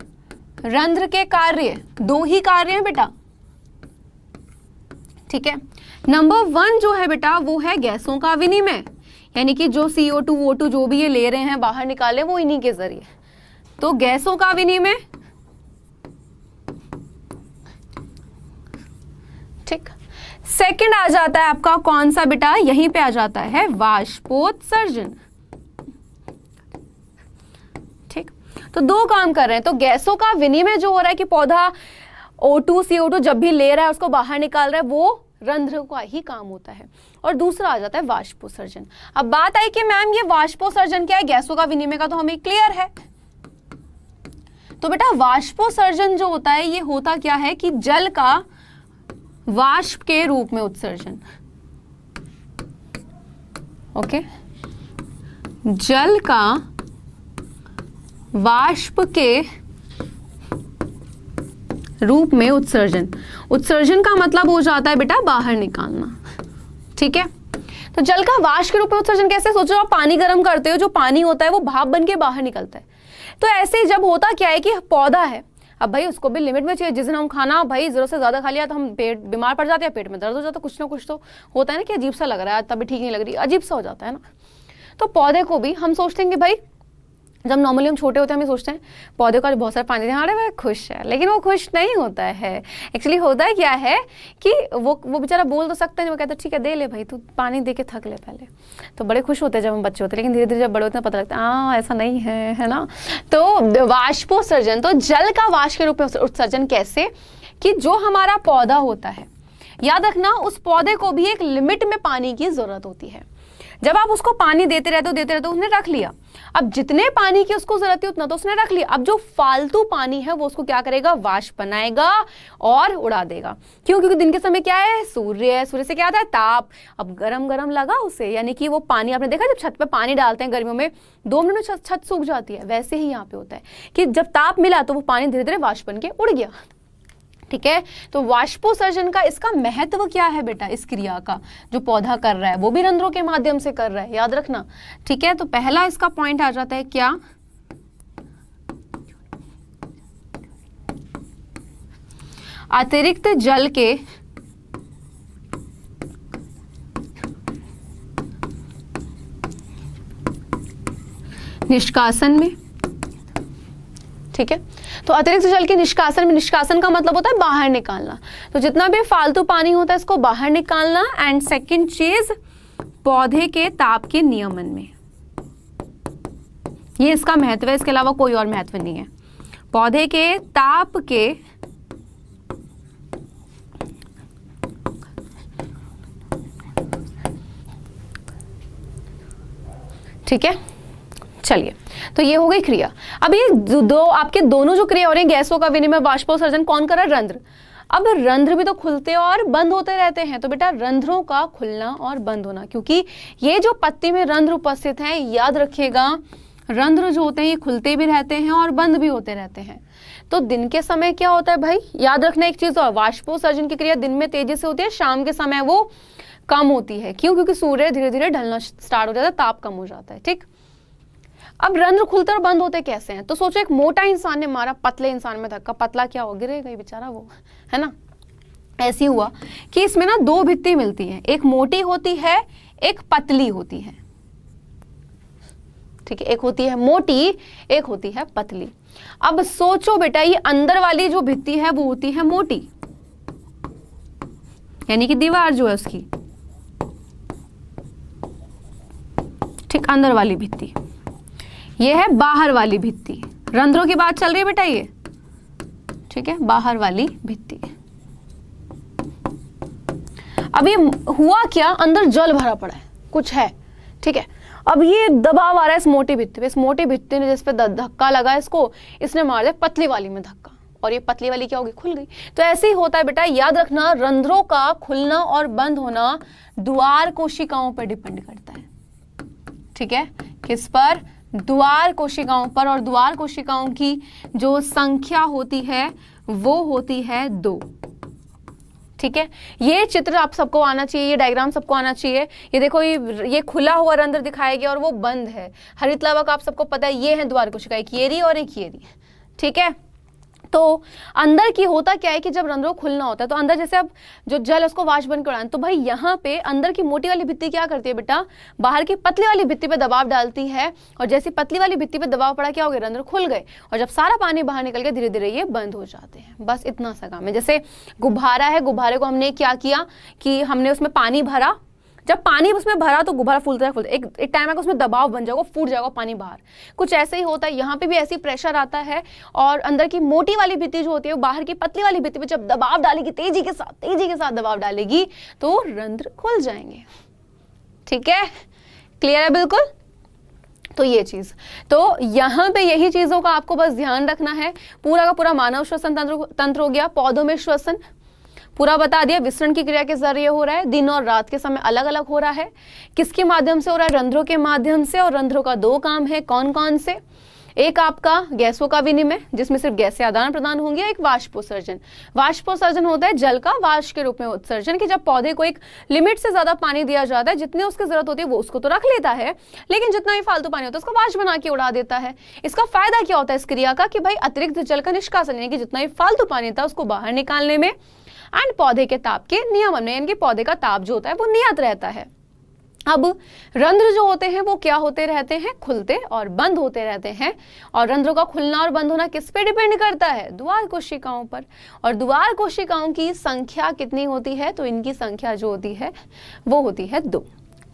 रंध्र के कार्य, दो ही कार्य हैं बेटा। ठीक है, नंबर 1 जो है बेटा वो है गैसों का विनिमय, यानी कि जो CO2 O2 जो भी ये ले रहे हैं बाहर निकाले वो इन्हीं के जरिए, तो गैसों का विनिमय। ठीक, सेकंड आ जाता है आपका कौन सा बेटा? यहीं पे आ जाता है वाष्पोत्सर्जन। ठीक, तो दो काम कर रहे हैं, तो गैसों का विनिमय जो हो रहा है कि पौधा O2 CO2 जब भी ले रहा है उसको बाहर निकाल रहा है, वो रंध्र का ही काम होता है। और दूसरा आ जाता है वाष्पोत्सर्जन। अब बात आई कि मैम ये वाष्पोत्सर्जन क्या है, गैसों का विनिमय का तो हमें क्लियर है। तो बेटा वाष्पोत्सर्जन जो होता है ये होता क्या है कि जल का वाष्प के रूप में उत्सर्जन। ओके, जल का वाष्प के रूप में उत्सर्जन। उत्सर्जन का मतलब हो जाता है बेटा बाहर निकालना। ठीक है, तो जल का वाष्प के रूप में उत्सर्जन कैसे? सोचो आप पानी गर्म करते हो, जो पानी होता है वो भाप बन के बाहर निकलता है। तो ऐसे ही जब होता क्या है कि पौधा है, अब भाई उसको भी लिमिट में चाहिए। जिस दिन हम खाना भाई जरूरत से ज्यादा खा लिया तो हम पेट बीमार पड़ जाते हैं, पेट में दर्द हो जाता है, कुछ ना कुछ तो होता है ना कि अजीब सा लग रहा है, तभी ठीक नहीं लग रही, अजीब सा हो जाता है ना। तो पौधे को भी हम सोचते हैं कि भाई जब नॉर्मली हम छोटे होते हैं हम सोचते हैं पौधे को बहुत सारा पानी देना, अरे भाई खुश है, लेकिन वो खुश नहीं होता है। एक्चुअली होता है क्या है कि वो बेचारा बोल तो सकता है, वो कहता है ठीक है दे ले भाई तू पानी दे के थक ले पहले, तो बड़े खुश होते हैं जब हम बच्चे होते हैं, लेकिन धीरे धीरे जब बड़े होते हैं पता लगता है हाँ ऐसा नहीं है ना। तो वाष्पोत्सर्जन, तो जल का वाष्प के रूप में उत्सर्जन कैसे कि जो हमारा पौधा होता है, याद रखना उस पौधे को भी एक लिमिट में पानी की जरूरत होती है। जब आप उसको पानी देते रहते हो उसने रख लिया, अब जितने पानी की उसको जरूरत है उतना तो उसने रख लिया। अब जो फालतू पानी है वो उसको क्या करेगा? वाष्प बनाएगा और उड़ा देगा। क्यों? क्योंकि दिन के समय क्या है? सूर्य है, सूर्य से क्या आता है? ताप। अब गरम गरम लगा उसे, यानी कि वो पानी, आपने देखा जब छत पे पानी डालते हैं गर्मियों में 2 मिनट में छत सूख जाती है, वैसे ही यहाँ पे होता है कि जब ताप मिला तो वो पानी धीरे धीरे वाष्प बन के उड़ गया। ठीक है। तो वाष्पोत्सर्जन का इसका महत्व क्या है बेटा, इस क्रिया का जो पौधा कर रहा है वो भी रंध्रों के माध्यम से कर रहा है, याद रखना। ठीक है, तो पहला इसका पॉइंट आ जाता है क्या, अतिरिक्त जल के निष्कासन में। ठीक है, तो अतिरिक्त जल के निष्कासन में, निष्कासन का मतलब होता है बाहर निकालना, तो जितना भी फालतू पानी होता है इसको बाहर निकालना। एंड सेकंड चीज, पौधे के ताप के नियमन में, ये इसका महत्व है, इसके अलावा कोई और महत्व नहीं है। पौधे के ताप के ठीक है, चलिए, तो ये हो गई क्रिया। अब ये दो आपके दोनों जो क्रिया हो रही है, गैसों का विनिमय, वाष्पोत्सर्जन, कौन कर रहा है, रंध्र। अब रंध्र भी तो खुलते और बंद होते रहते हैं, तो बेटा रंध्रों का खुलना और बंद होना, क्योंकि ये जो पत्ती में रंध्र उपस्थित हैं, याद रखिएगा रंध्र जो होते हैं ये खुलते भी रहते हैं और बंद भी होते रहते हैं। तो दिन के समय क्या होता है भाई, याद रखना एक चीज और, वाष्पोत्सर्जन की क्रिया दिन में तेजी से होती है, शाम के समय वो कम होती है। क्यों, क्योंकि सूर्य धीरे धीरे ढलना स्टार्ट हो जाता है, ताप कम हो जाता है। ठीक, अब रंध्र खुलते और बंद होते कैसे हैं, तो सोचो एक मोटा इंसान ने मारा पतले इंसान में धक्का, पतला क्या हो, गिरेगा बेचारा वो, है ना। ऐसी हुआ कि इसमें ना दो भित्ति मिलती हैं, एक मोटी होती है, एक पतली होती है। ठीक है, एक होती है मोटी, एक होती है पतली। अब सोचो बेटा, ये अंदर वाली जो भित्ति है वो होती है मोटी, यानी कि दीवार जो है उसकी, ठीक, अंदर वाली भित्ति। ये है बाहर वाली भित्ति, रंध्रों की बात चल रही है बेटा ये, ठीक है, बाहर वाली भित्ति। अब ये हुआ क्या, अंदर जल भरा पड़ा है, कुछ है, ठीक है। अब ये दबाव आ रहा है इस मोटी भित्ति पे, इस मोटी भित्ति ने जिस पे धक्का लगा इसको, इसने मार दिया पतली वाली में धक्का, और ये पतली वाली क्या होगी, खुल गई। तो ऐसे ही होता है बेटा, याद रखना रंध्रों का खुलना और बंद होना द्वार कोशिकाओं पर डिपेंड करता है। ठीक है, किस पर, द्वार कोशिकाओं पर, और द्वार कोशिकाओं की जो संख्या होती है वो होती है 2। ठीक है, ये चित्र आप सबको आना चाहिए, ये डायग्राम सबको आना चाहिए। ये देखो, ये खुला हुआ रंध्र दिखाया गया और वो बंद है। हरित लावक आप सबको पता है, ये है द्वार कोशिका, एक ये रही और एक ये रही। ठीक है, तो अंदर की होता क्या है कि जब रंध्रों खुलना होता है तो अंदर जैसे अब जो जल उसको वाष्प बन के उड़ाना, तो भाई यहाँ पे अंदर की मोटी वाली भित्ति क्या करती है बेटा, बाहर की पतली वाली भित्ति पे दबाव डालती है, और जैसे पतली वाली भित्ति पे दबाव पड़ा क्या हो गया, रंध्र खुल गए, और जब सारा पानी बाहर निकल गया धीरे धीरे ये बंद हो जाते हैं। बस इतना सा काम है। जैसे गुब्बारा है, गुब्बारे को हमने क्या किया कि हमने उसमें पानी भरा, जब पानी उसमें भरा तो गुब्बारा फूलता है, एक टाइम आएगा उसमें दबाव बन जाएगा, फूट जाएगा पानी बाहर। कुछ ऐसे ही होता है, यहाँ पे भी ऐसी प्रेशर आता है, और अंदर की मोटी वाली भित्ति जो होती है बाहर की पतली वाली भित्ति पे जब दबाव डालेगी, तेजी के साथ दबाव डालेगी तो रंध्र खुल जाएंगे। ठीक है, क्लियर है बिल्कुल। तो ये चीज, तो यहाँ पे यही चीजों का आपको बस ध्यान रखना है। पूरा का पूरा मानव श्वसन तंत्र हो गया, पौधों में श्वसन पूरा बता दिया, विसरण की क्रिया के जरिए हो रहा है, दिन और रात के समय अलग अलग हो रहा है। किसके माध्यम से हो रहा है, रंध्रों के माध्यम से, और रंध्रों का 2 काम है, कौन कौन से, एक आपका गैसों का विनिमय जिसमें सिर्फ गैसें आदान प्रदान होंगी, एक वाष्पोत्सर्जन। वाष्पोत्सर्जन होता है जल का वाष्प के रूप में उत्सर्जन, कि जब पौधे को एक लिमिट से ज्यादा पानी दिया जाता है, जितने उसकी जरूरत होती है वो उसको तो रख लेता है, लेकिन जितना भी फालतू पानी होता है उसको वाष्प बना के उड़ा देता है। इसका फायदा क्या होता है इस क्रिया का, कि भाई अतिरिक्त जल का निष्कासन, यानी कि जितना भी फालतू पानी था उसको बाहर निकालने में, एंड पौधे के ताप के नियमन में, यानी कि पौधे का ताप जो होता है वो नियत रहता है। अब रंध्र जो होते हैं वो क्या होते रहते हैं, खुलते और बंद होते रहते हैं, और रंध्रों का खुलना और बंद होना किस पे डिपेंड करता है, द्वार कोशिकाओं पर। और द्वार कोशिकाओं की संख्या कितनी होती है, तो इनकी संख्या जो होती है वो होती है 2।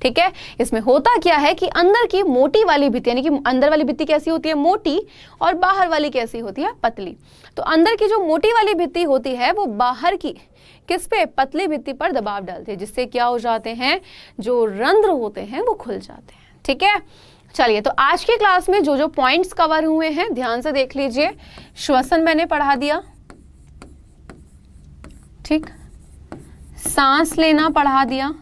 ठीक है, इसमें होता क्या है कि अंदर की मोटी वाली भित्ति, यानी कि अंदर वाली भित्ति कैसी होती है, मोटी, और बाहर वाली कैसी होती है, पतली। तो अंदर की जो मोटी वाली भित्ति होती है वो बाहर की किस पे, पतली भित्ति पर दबाव डालती है, जिससे क्या हो जाते हैं, जो रंध्र होते हैं वो खुल जाते हैं। ठीक है, चलिए, तो आज की क्लास में जो जो पॉइंट्स कवर हुए हैं ध्यान से देख लीजिए। श्वसन मैंने पढ़ा दिया, ठीक, सांस लेना पढ़ा दिया,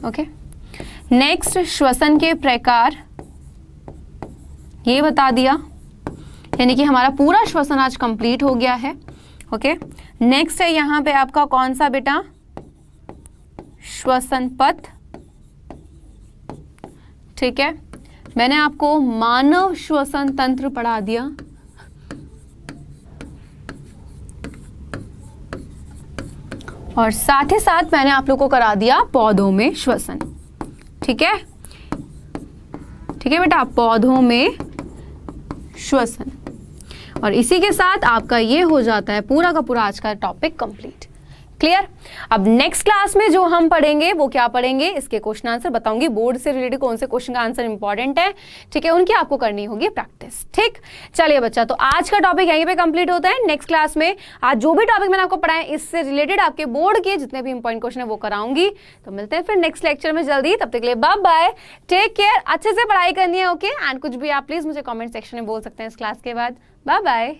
ओके। नेक्स्ट, श्वसन के प्रकार ये बता दिया, यानी कि हमारा पूरा श्वसन आज कंप्लीट हो गया है। ओके, नेक्स्ट है यहाँ पे आपका कौन सा बेटा, श्वसन पथ। ठीक है, मैंने आपको मानव श्वसन तंत्र पढ़ा दिया, और साथ ही साथ मैंने आप लोगों को करा दिया पौधों में श्वसन। ठीक है, ठीक है बेटा, पौधों में श्वसन। और इसी के साथ आपका ये हो जाता है पूरा का पूरा आज का टॉपिक कंप्लीट। क्लियर? अब नेक्स्ट क्लास में जो हम पढ़ेंगे वो क्या पढ़ेंगे, इसके क्वेश्चन आंसर बताऊंगी, बोर्ड से रिलेटेड कौन से क्वेश्चन का आंसर इंपॉर्टेंट है। ठीक है, उनकी आपको करनी होगी प्रैक्टिस। ठीक, चलिए बच्चा, तो आज का टॉपिक यहीं पे कंप्लीट होता है। नेक्स्ट क्लास में आज जो भी टॉपिक मैंने आपको पढ़ाया इससे रिलेटेड आपके बोर्ड के जितने भी इंपॉर्टेंट क्वेश्चन है वो कराऊंगी। तो मिलते हैं फिर नेक्स्ट लेक्चर में जल्दी, तब तक के लिए बाय बाय, टेक केयर, अच्छे से पढ़ाई करनी है। ओके, एंड कुछ भी आप प्लीज मुझे कॉमेंट सेक्शन में बोल सकते हैं इस क्लास के बाद। Bye bye.